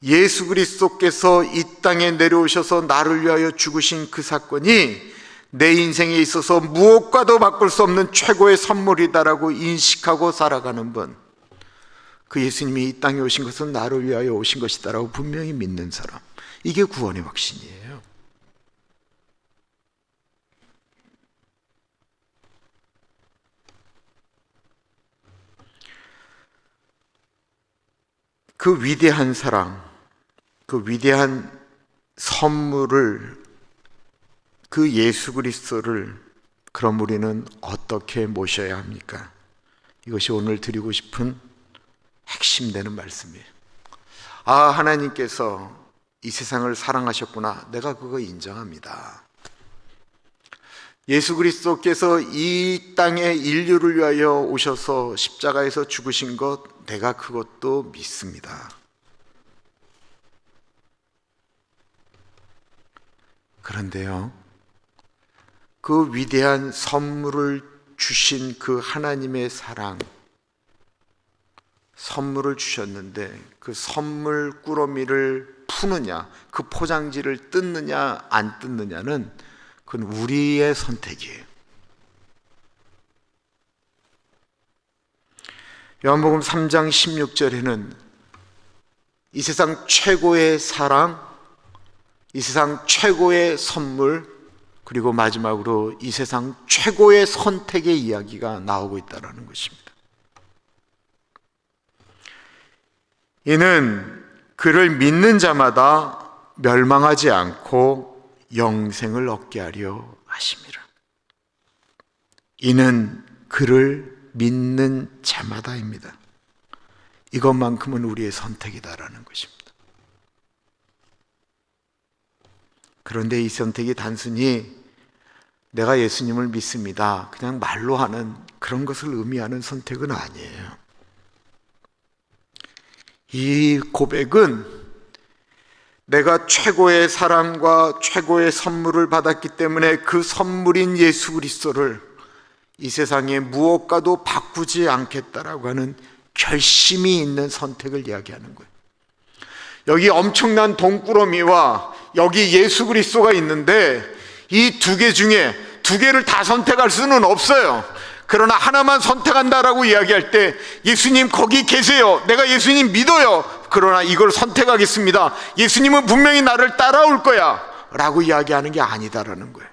예수 그리스도께서 이 땅에 내려오셔서 나를 위하여 죽으신 그 사건이 내 인생에 있어서 무엇과도 바꿀 수 없는 최고의 선물이다라고 인식하고 살아가는 분, 그 예수님이 이 땅에 오신 것은 나를 위하여 오신 것이다라고 분명히 믿는 사람, 이게 구원의 확신이에요. 그 위대한 사랑, 그 위대한 선물을, 그 예수 그리스도를 그럼 우리는 어떻게 모셔야 합니까? 이것이 오늘 드리고 싶은 핵심되는 말씀이에요. 아, 하나님께서 이 세상을 사랑하셨구나. 내가 그거 인정합니다. 예수 그리스도께서 이 땅에 인류를 위하여 오셔서 십자가에서 죽으신 것, 내가 그것도 믿습니다. 그런데요, 그 위대한 선물을 주신 그 하나님의 사랑, 선물을 주셨는데 그 선물 꾸러미를 푸느냐, 그 포장지를 뜯느냐 안 뜯느냐는 그건 우리의 선택이에요. 요한복음 3장 16절에는 이 세상 최고의 사랑, 이 세상 최고의 선물, 그리고 마지막으로 이 세상 최고의 선택의 이야기가 나오고 있다는 것입니다. 이는 그를 믿는 자마다 멸망하지 않고 영생을 얻게 하려 하심이라. 이는 그를 믿는 자마다입니다. 이것만큼은 우리의 선택이다라는 것입니다. 그런데 이 선택이 단순히 내가 예수님을 믿습니다, 그냥 말로 하는 그런 것을 의미하는 선택은 아니에요. 이 고백은 내가 최고의 사랑과 최고의 선물을 받았기 때문에 그 선물인 예수 그리스도를 이 세상에 무엇과도 바꾸지 않겠다라고 하는 결심이 있는 선택을 이야기하는 거예요. 여기 엄청난 돈꾸러미와 여기 예수 그리스도가 있는데 이 두 개 중에 두 개를 다 선택할 수는 없어요. 그러나 하나만 선택한다라고 이야기할 때 예수님 거기 계세요, 내가 예수님 믿어요, 그러나 이걸 선택하겠습니다, 예수님은 분명히 나를 따라올 거야 라고 이야기하는 게 아니다라는 거예요.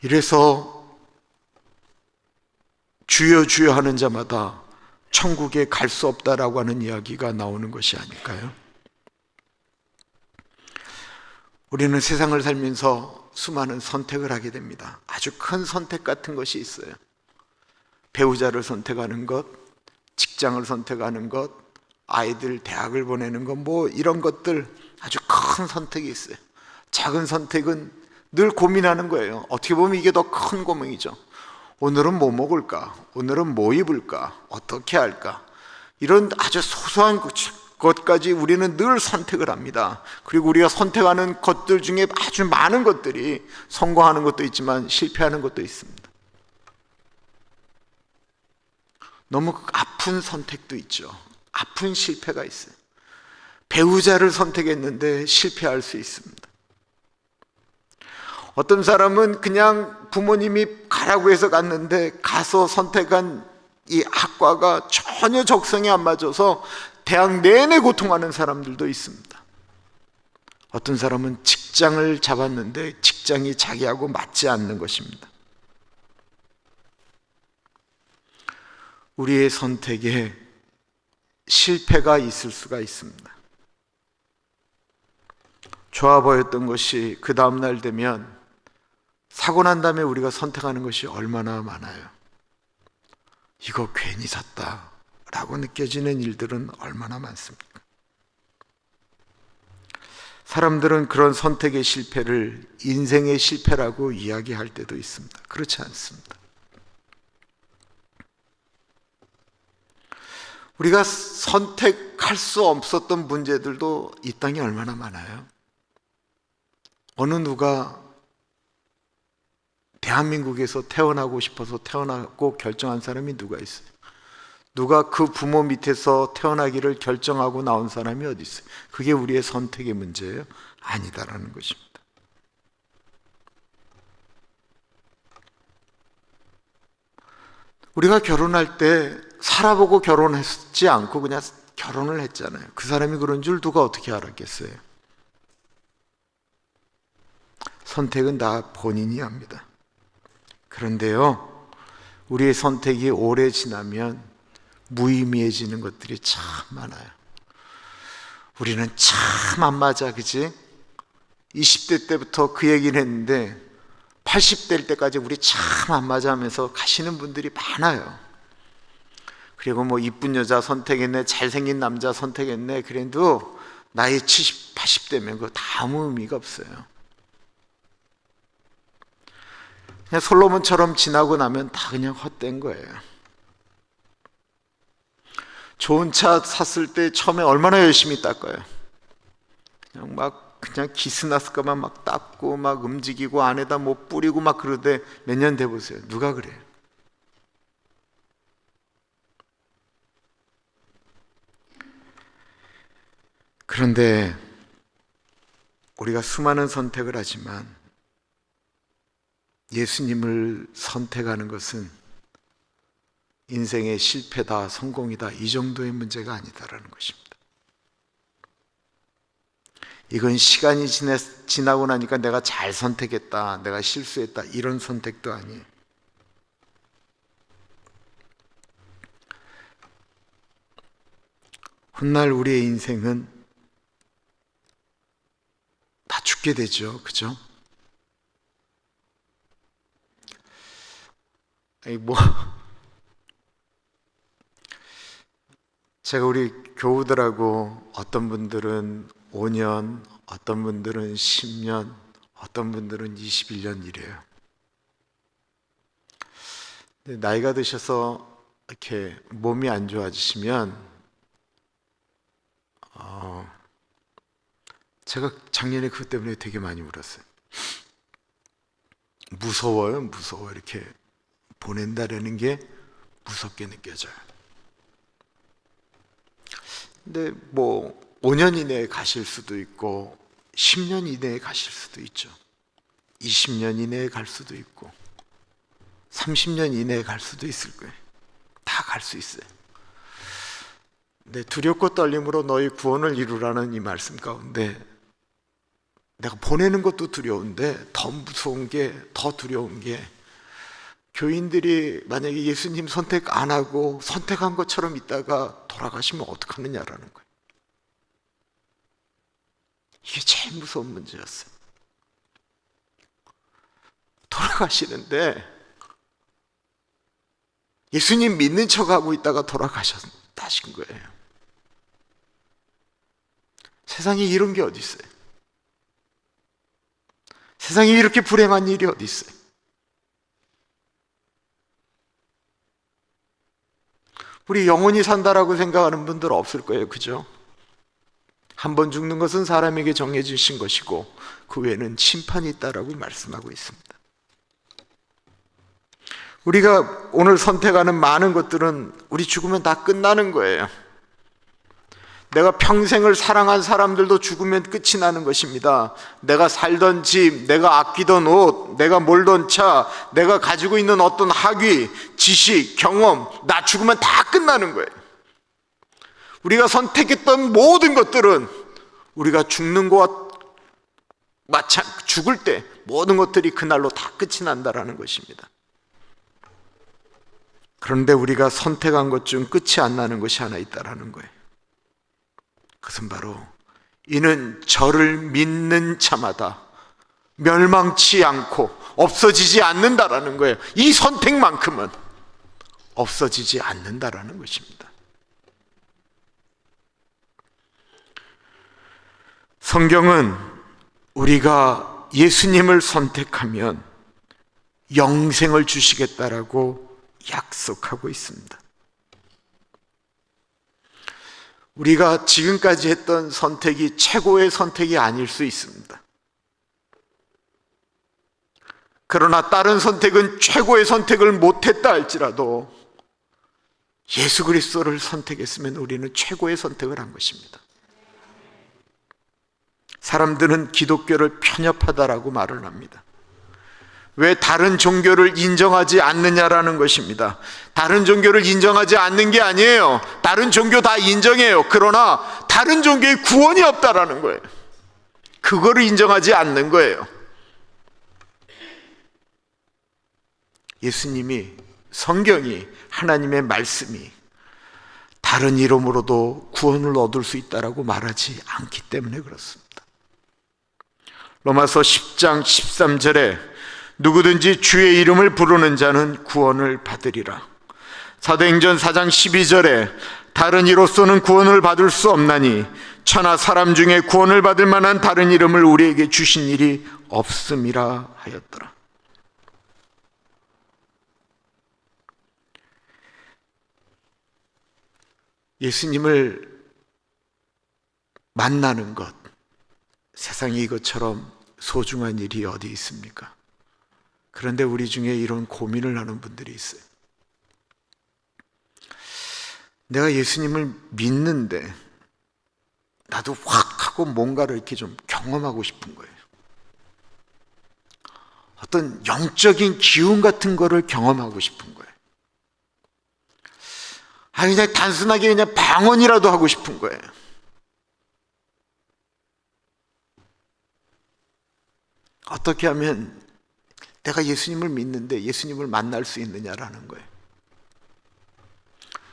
이래서 주여 주여 하는 자마다 천국에 갈 수 없다라고 하는 이야기가 나오는 것이 아닐까요? 우리는 세상을 살면서 수많은 선택을 하게 됩니다. 아주 큰 선택 같은 것이 있어요. 배우자를 선택하는 것, 직장을 선택하는 것, 아이들 대학을 보내는 것, 뭐 이런 것들 아주 큰 선택이 있어요. 작은 선택은 늘 고민하는 거예요. 어떻게 보면 이게 더 큰 고민이죠. 오늘은 뭐 먹을까? 오늘은 뭐 입을까? 어떻게 할까? 이런 아주 소소한 것까지 우리는 늘 선택을 합니다. 그리고 우리가 선택하는 것들 중에 아주 많은 것들이 성공하는 것도 있지만 실패하는 것도 있습니다. 너무 아픈 선택도 있죠. 아픈 실패가 있어요. 배우자를 선택했는데 실패할 수 있습니다. 어떤 사람은 그냥 부모님이 가라고 해서 갔는데 가서 선택한 이 학과가 전혀 적성에 안 맞아서 대학 내내 고통하는 사람들도 있습니다. 어떤 사람은 직장을 잡았는데 직장이 자기하고 맞지 않는 것입니다. 우리의 선택에 실패가 있을 수가 있습니다. 좋아 보였던 것이 그 다음날 되면 사고 난 다음에 우리가 선택하는 것이 얼마나 많아요. 이거 괜히 샀다 라고 느껴지는 일들은 얼마나 많습니까? 사람들은 그런 선택의 실패를 인생의 실패라고 이야기할 때도 있습니다. 그렇지 않습니다. 우리가 선택할 수 없었던 문제들도 이 땅에 얼마나 많아요. 어느 누가 대한민국에서 태어나고 싶어서 태어나고 결정한 사람이 누가 있어요? 누가 그 부모 밑에서 태어나기를 결정하고 나온 사람이 어디 있어요? 그게 우리의 선택의 문제예요? 아니다라는 것입니다. 우리가 결혼할 때 살아보고 결혼했지 않고 그냥 결혼을 했잖아요. 그 사람이 그런 줄 누가 어떻게 알았겠어요? 선택은 다 본인이 합니다. 그런데요, 우리의 선택이 오래 지나면 무의미해지는 것들이 참 많아요. 우리는 참 안 맞아, 그지? 20대 때부터 그 얘기를 했는데 80대일 때까지 우리 참 안 맞아 하면서 가시는 분들이 많아요. 그리고 뭐 이쁜 여자 선택했네, 잘생긴 남자 선택했네, 그래도 나이 70, 80대면 그거 다 아무 의미가 없어요. 그냥 솔로몬처럼 지나고 나면 다 그냥 헛된 거예요. 좋은 차 샀을 때 처음에 얼마나 열심히 닦아요. 그냥 기스 났을까봐 막 닦고 막 움직이고 안에다 뭐 뿌리고 막 그러대. 몇 년 돼 보세요. 누가 그래요? 그런데 우리가 수많은 선택을 하지만 예수님을 선택하는 것은 인생의 실패다, 성공이다, 이 정도의 문제가 아니다라는 것입니다. 이건 시간이 지나고 나니까 내가 잘 선택했다, 내가 실수했다, 이런 선택도 아니에요. 훗날 우리의 인생은 다 죽게 되죠. 그죠? 제가 우리 교우들하고 어떤 분들은 5년, 어떤 분들은 10년, 어떤 분들은 21년 이래요. 근데 나이가 드셔서 이렇게 몸이 안 좋아지시면 제가 작년에 그것 때문에 되게 많이 울었어요. 무서워요. 이렇게 보낸다라는 게 무섭게 느껴져요. 근데 뭐 5년 이내에 가실 수도 있고 10년 이내에 가실 수도 있죠. 20년 이내에 갈 수도 있고 30년 이내에 갈 수도 있을 거예요. 다 갈 수 있어요. 근데 두렵고 떨림으로 너희 구원을 이루라는 이 말씀 가운데 내가 보내는 것도 두려운데 더 무서운 게, 더 두려운 게 교인들이 만약에 예수님 선택 안 하고 선택한 것처럼 있다가 돌아가시면 어떡하느냐라는 거예요. 이게 제일 무서운 문제였어요. 돌아가시는데 예수님 믿는 척하고 있다가 돌아가셨다신 거예요. 세상에 이런 게 어디 있어요? 세상에 이렇게 불행한 일이 어디 있어요? 우리 영원히 산다라고 생각하는 분들 없을 거예요. 그죠? 한 번 죽는 것은 사람에게 정해주신 것이고 그 외에는 심판이 있다라고 말씀하고 있습니다. 우리가 오늘 선택하는 많은 것들은 우리 죽으면 다 끝나는 거예요. 내가 평생을 사랑한 사람들도 죽으면 끝이 나는 것입니다. 내가 살던 집, 내가 아끼던 옷, 내가 몰던 차, 내가 가지고 있는 어떤 학위, 지식, 경험, 나 죽으면 다 끝나는 거예요. 우리가 선택했던 모든 것들은 우리가 죽는 것과 죽을 때 모든 것들이 그날로 다 끝이 난다라는 것입니다. 그런데 우리가 선택한 것 중 끝이 안 나는 것이 하나 있다라는 거예요. 그것은 바로 이는 저를 믿는 자마다 멸망치 않고 없어지지 않는다라는 거예요. 이 선택만큼은 없어지지 않는다라는 것입니다. 성경은 우리가 예수님을 선택하면 영생을 주시겠다라고 약속하고 있습니다. 우리가 지금까지 했던 선택이 최고의 선택이 아닐 수 있습니다. 그러나 다른 선택은 최고의 선택을 못했다 할지라도 예수 그리스도를 선택했으면 우리는 최고의 선택을 한 것입니다. 사람들은 기독교를 편협하다라고 말을 합니다. 왜 다른 종교를 인정하지 않느냐라는 것입니다. 다른 종교를 인정하지 않는 게 아니에요. 다른 종교 다 인정해요. 그러나 다른 종교에 구원이 없다라는 거예요. 그거를 인정하지 않는 거예요. 예수님이, 성경이, 하나님의 말씀이 다른 이름으로도 구원을 얻을 수 있다라고 말하지 않기 때문에 그렇습니다. 로마서 10장 13절에 누구든지 주의 이름을 부르는 자는 구원을 받으리라. 사도행전 4장 12절에 다른 이로서는 구원을 받을 수 없나니 천하 사람 중에 구원을 받을 만한 다른 이름을 우리에게 주신 일이 없음이라 하였더라. 예수님을 만나는 것, 세상에 이것처럼 소중한 일이 어디 있습니까? 그런데 우리 중에 이런 고민을 하는 분들이 있어요. 내가 예수님을 믿는데 나도 확 하고 뭔가를 이렇게 좀 경험하고 싶은 거예요. 어떤 영적인 기운 같은 거를 경험하고 싶은 거예요. 그냥 단순하게 그냥 방언이라도 하고 싶은 거예요. 어떻게 하면 내가 예수님을 믿는데 예수님을 만날 수 있느냐라는 거예요.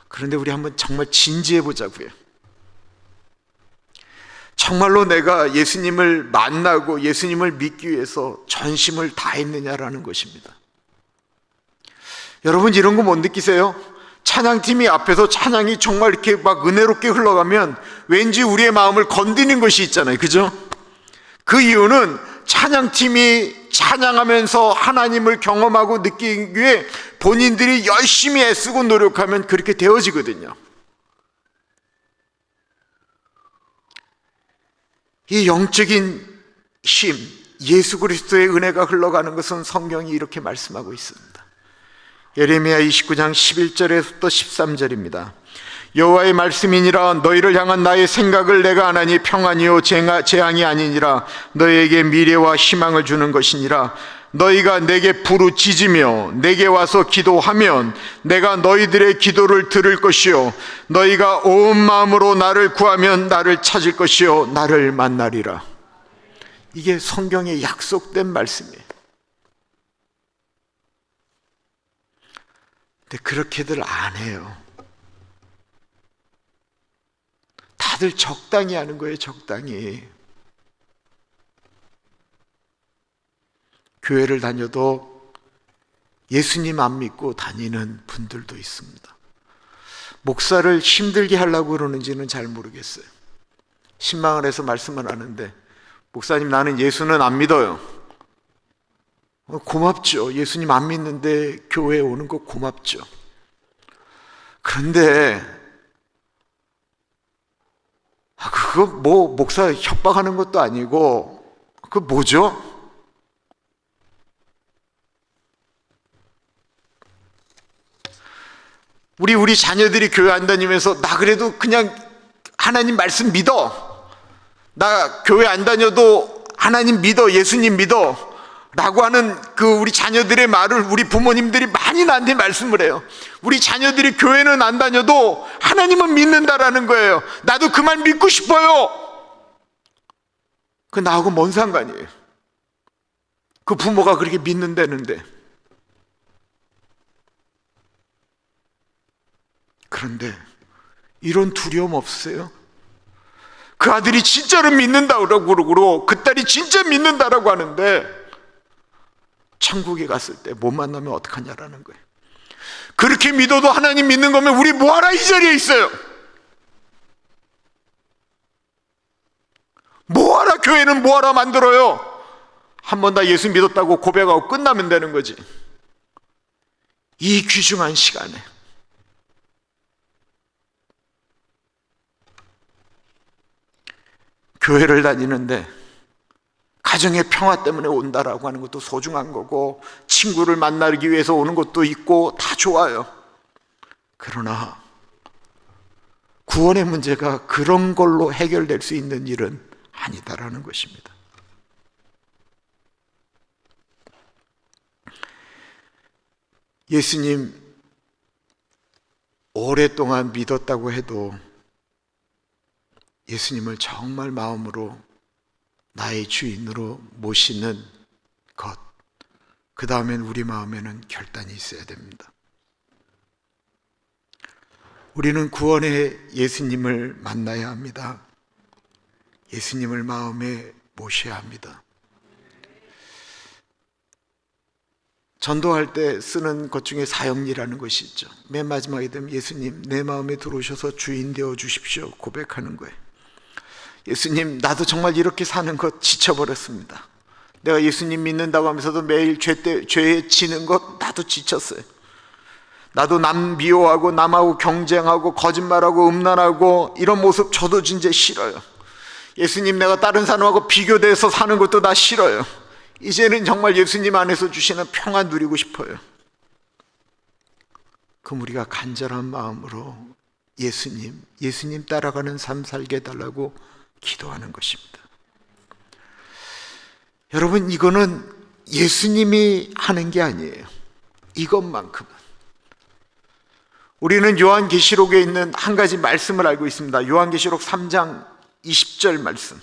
그런데 우리 한번 정말 진지해 보자고요. 정말로 내가 예수님을 만나고 예수님을 믿기 위해서 전심을 다했느냐라는 것입니다. 여러분 이런 거 못 느끼세요? 찬양팀이 앞에서 찬양이 정말 이렇게 막 은혜롭게 흘러가면 왠지 우리의 마음을 건드리는 것이 있잖아요. 그죠? 그 이유는 찬양팀이 찬양하면서 하나님을 경험하고 느끼기 위해 본인들이 열심히 애쓰고 노력하면 그렇게 되어지거든요. 이 영적인 힘, 예수 그리스도의 은혜가 흘러가는 것은 성경이 이렇게 말씀하고 있습니다. 예레미야 29장 11절에서부터 13절입니다. 여호와의 말씀이니라 너희를 향한 나의 생각을 내가 아나니 평안이요 재앙이 아니니라 너희에게 미래와 희망을 주는 것이니라 너희가 내게 부르짖으며 내게 와서 기도하면 내가 너희들의 기도를 들을 것이요 너희가 온 마음으로 나를 구하면 나를 찾을 것이요 나를 만나리라. 이게 성경에 약속된 말씀이에요. 근데 그렇게들 안 해요. 다들 적당히 하는 거예요. 적당히. 교회를 다녀도 예수님 안 믿고 다니는 분들도 있습니다. 목사를 힘들게 하려고 그러는지는 잘 모르겠어요. 신방을 해서 말씀을 하는데 목사님 나는 예수는 안 믿어요. 고맙죠. 예수님 안 믿는데 교회에 오는 거 고맙죠. 그런데 그거 뭐 목사 협박하는 것도 아니고 그거 뭐죠? 우리 자녀들이 교회 안 다니면서 나 그래도 그냥 하나님 말씀 믿어. 나 교회 안 다녀도 하나님 믿어. 예수님 믿어. 라고 하는 그 우리 자녀들의 말을 우리 부모님들이 많이 나한테 말씀을 해요. 우리 자녀들이 교회는 안 다녀도 하나님은 믿는다라는 거예요. 나도 그 말 믿고 싶어요. 그 나하고 뭔 상관이에요? 그 부모가 그렇게 믿는다는데. 그런데 이런 두려움 없으세요? 그 아들이 진짜로 믿는다고 그러고 그 딸이 진짜 믿는다라고 하는데 천국에 갔을 때 못 만나면 어떡하냐라는 거예요. 그렇게 믿어도 하나님 믿는 거면 우리 뭐하라 이 자리에 있어요? 뭐하라 교회는 뭐하라 만들어요? 한 번 다 예수 믿었다고 고백하고 끝나면 되는 거지. 이 귀중한 시간에 교회를 다니는데 가정의 평화 때문에 온다라고 하는 것도 소중한 거고, 친구를 만나기 위해서 오는 것도 있고 다 좋아요. 그러나 구원의 문제가 그런 걸로 해결될 수 있는 일은 아니다라는 것입니다. 예수님 오랫동안 믿었다고 해도 예수님을 정말 마음으로 나의 주인으로 모시는 것, 그 다음엔 우리 마음에는 결단이 있어야 됩니다. 우리는 구원의 예수님을 만나야 합니다. 예수님을 마음에 모셔야 합니다. 전도할 때 쓰는 것 중에 사형리라는 것이 있죠. 맨 마지막에 되면 예수님 내 마음에 들어오셔서 주인 되어 주십시오 고백하는 거예요. 예수님, 나도 정말 이렇게 사는 것 지쳐버렸습니다. 내가 예수님 믿는다고 하면서도 매일 죄에 지는 것 나도 지쳤어요. 나도 남 미워하고 남하고 경쟁하고 거짓말하고 음란하고 이런 모습 저도 진짜 싫어요. 예수님, 내가 다른 사람하고 비교돼서 사는 것도 다 싫어요. 이제는 정말 예수님 안에서 주시는 평안 누리고 싶어요. 그럼 우리가 간절한 마음으로 예수님 따라가는 삶 살게 해달라고 기도하는 것입니다. 여러분, 이거는 예수님이 하는 게 아니에요. 이것만큼은. 우리는 요한계시록에 있는 한 가지 말씀을 알고 있습니다. 요한계시록 3장 20절 말씀.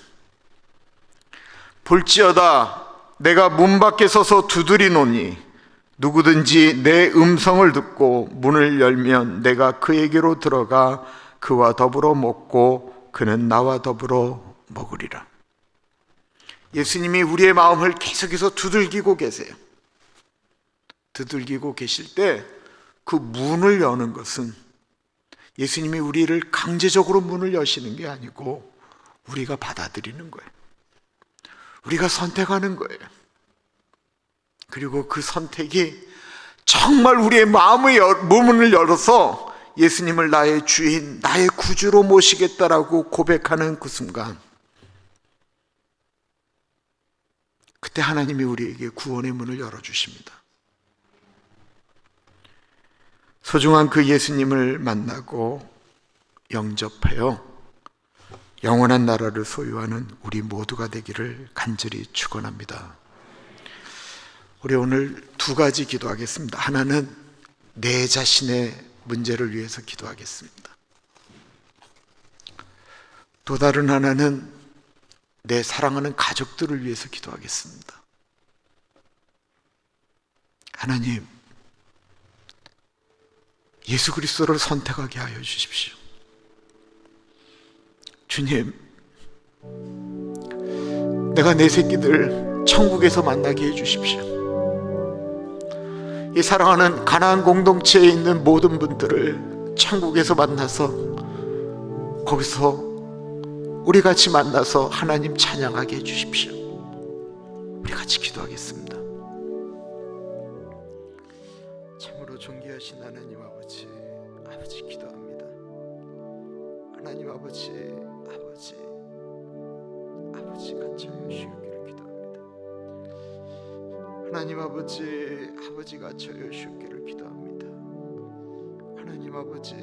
볼지어다 내가 문 밖에 서서 두드리노니 누구든지 내 음성을 듣고 문을 열면 내가 그에게로 들어가 그와 더불어 먹고 그는 나와 더불어 먹으리라. 예수님이 우리의 마음을 계속해서 두들기고 계세요. 두들기고 계실 때 그 문을 여는 것은 예수님이 우리를 강제적으로 문을 여시는 게 아니고 우리가 받아들이는 거예요. 우리가 선택하는 거예요. 그리고 그 선택이 정말 우리의 마음의 문을 열어서 예수님을 나의 주인, 나의 구주로 모시겠다라고 고백하는 그 순간, 그때 하나님이 우리에게 구원의 문을 열어주십니다. 소중한 그 예수님을 만나고 영접하여 영원한 나라를 소유하는 우리 모두가 되기를 간절히 축원합니다. 우리 오늘 두 가지 기도하겠습니다. 하나는 내 자신의 문제를 위해서 기도하겠습니다. 또 다른 하나는 내 사랑하는 가족들을 위해서 기도하겠습니다. 하나님, 예수 그리스도를 선택하게 하여 주십시오. 주님, 내가 내 새끼들 천국에서 만나게 해 주십시오. 이 사랑하는 가나안 공동체에 있는 모든 분들을 천국에서 만나서 거기서 우리 같이 만나서 하나님 찬양하게 해 주십시오. 우리 같이 기도하겠습니다. 참으로 존귀하신 하나님 아버지, 아버지 기도합니다. 하나님 아버지, 같이 하시옵기를 기도합니다. 하나님 아버지, 같이 하시옵기를 기도합니다. 하나님 아버지,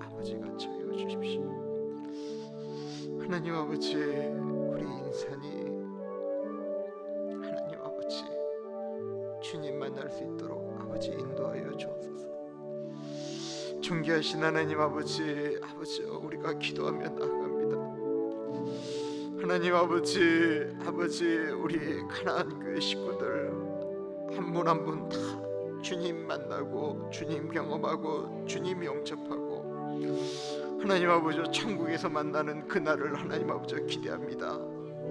같이 하여 주십시오. 하나님 아버지, 우리 인산이 하나님 아버지 주님 만날 수 있도록 아버지 인도하여 주옵소서. 존귀하신 하나님 아버지, 우리가 기도하며 나아갑니다. 하나님 아버지, 우리 가나안 교회 식구들 한 분 한 분 다 주님 만나고 주님 경험하고 주님 영접하고 하나님 아버지 천국에서 만나는 그날을 하나님 아버지 기대합니다.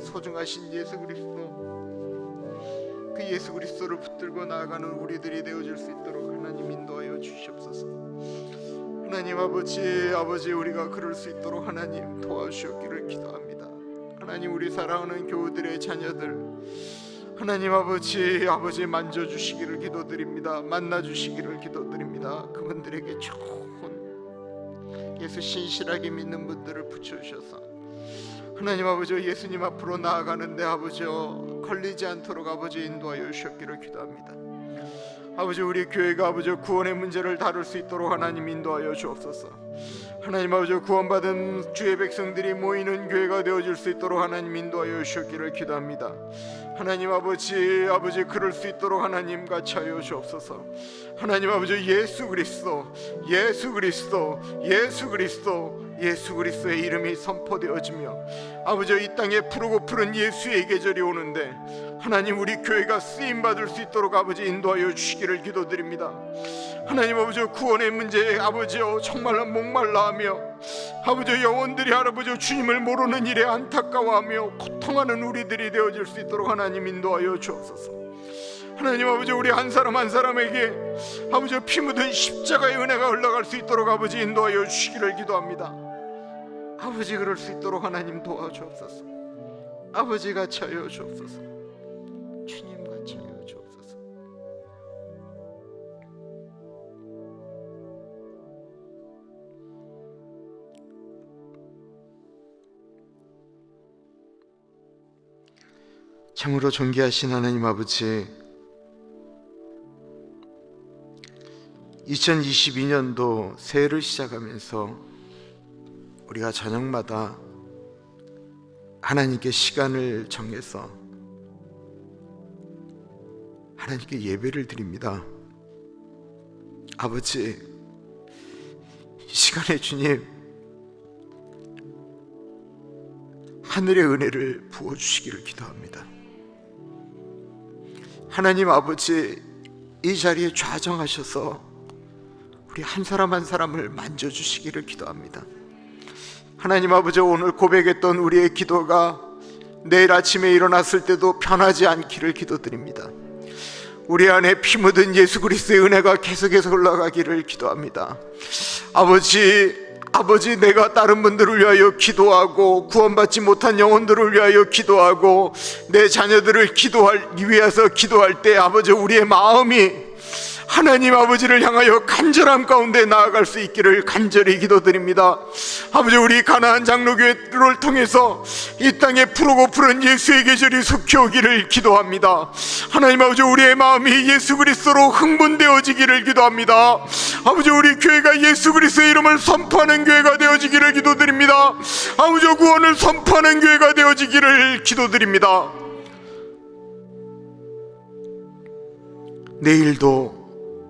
소중하신 예수 그리스도, 그 예수 그리스도를 붙들고 나아가는 우리들이 되어줄 수 있도록 하나님 인도하여 주시옵소서. 하나님 아버지, 우리가 그럴 수 있도록 하나님 도와주시옵기를 기도합니다. 하나님, 우리 사랑하는 교우들의 자녀들 하나님 아버지 만져주시기를 기도드립니다. 만나주시기를 기도드립니다. 그분들에게 좋은 예수 신실하게 믿는 분들을 붙여주셔서 하나님 아버지, 예수님 앞으로 나아가는데 아버지 걸리지 않도록 아버지 인도하여 주셨기를 기도합니다. 아버지, 우리 교회가 아버지 구원의 문제를 다룰 수 있도록 하나님 인도하여 주옵소서. 하나님 아버지, 구원받은 주의 백성들이 모이는 교회가 되어줄 수 있도록 하나님 인도하여 주셨기를 기도합니다. 하나님 아버지, 그럴 수 있도록 하나님 같이 하여 주옵소서. 하나님 아버지, 예수 그리스도의 이름이 선포되어지며 아버지, 이 땅에 푸르고 푸른 예수의 계절이 오는데 하나님, 우리 교회가 쓰임받을 수 있도록 아버지 인도하여 주시기를 기도드립니다. 하나님 아버지, 구원의 문제에 아버지 정말로 목말라하며 아버지 영혼들이 아버지 주님을 모르는 일에 안타까워하며 고통하는 우리들이 되어질 수 있도록 하나님 인도하여 주옵소서. 하나님 아버지, 우리 한 사람 한 사람에게 아버지 피 묻은 십자가의 은혜가 흘러갈 수 있도록 아버지 인도하여 주시기를 기도합니다. 아버지, 그럴 수 있도록 하나님 도와주옵소서. 아버지 같이 하여 주옵소서. 주님 같이 하여 주옵소서. 참으로 존귀하신 하나님 아버지, 2022년도 새해를 시작하면서 우리가 저녁마다 하나님께 시간을 정해서 하나님께 예배를 드립니다. 아버지, 이 시간에 주님 하늘의 은혜를 부어주시기를 기도합니다. 하나님 아버지, 이 자리에 좌정하셔서 우리 한 사람 한 사람을 만져주시기를 기도합니다. 하나님 아버지, 오늘 고백했던 우리의 기도가 내일 아침에 일어났을 때도 변하지 않기를 기도드립니다. 우리 안에 피 묻은 예수 그리스도의 은혜가 계속해서 흘러가기를 기도합니다. 아버지, 내가 다른 분들을 위하여 기도하고 구원받지 못한 영혼들을 위하여 기도하고 내 자녀들을 위해서 기도할 때 아버지, 우리의 마음이 하나님 아버지를 향하여 간절함 가운데 나아갈 수 있기를 간절히 기도드립니다. 아버지, 우리 가나안 장로교회를 통해서 이 땅에 푸르고 푸른 예수의 계절이 속히 오기를 기도합니다. 하나님 아버지, 우리의 마음이 예수 그리스도로 흥분되어지기를 기도합니다. 아버지, 우리 교회가 예수 그리스도의 이름을 선포하는 교회가 되어지기를 기도드립니다. 아버지, 구원을 선포하는 교회가 되어지기를 기도드립니다. 내일도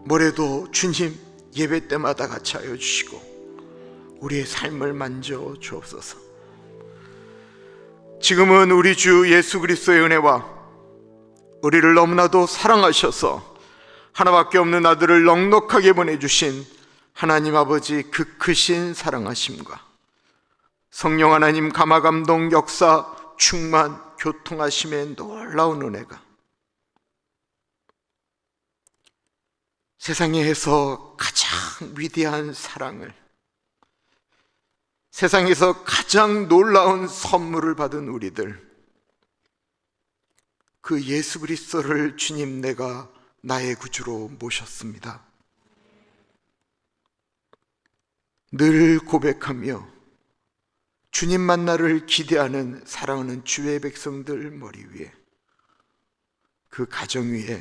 모레도 주님 예배 때마다 같이 하여 주시고 우리의 삶을 만져 주옵소서. 지금은 우리 주 예수 그리스도의 은혜와 우리를 너무나도 사랑하셔서 하나밖에 없는 아들을 넉넉하게 보내주신 하나님 아버지 그 크신 사랑하심과 성령 하나님 감화감동 역사 충만 교통하심의 놀라운 은혜가 세상에서 가장 위대한 사랑을, 세상에서 가장 놀라운 선물을 받은 우리들, 그 예수 그리스도를 주님, 내가 나의 구주로 모셨습니다. 늘 고백하며 주님 만나를 기대하는 사랑하는 주의 백성들 머리 위에, 그 가정 위에,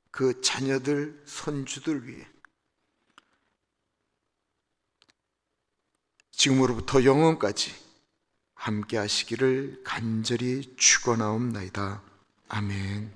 그 자녀들, 손주들 위해 지금으로부터 영원까지 함께 하시기를 간절히 축원하옵나이다. 아멘.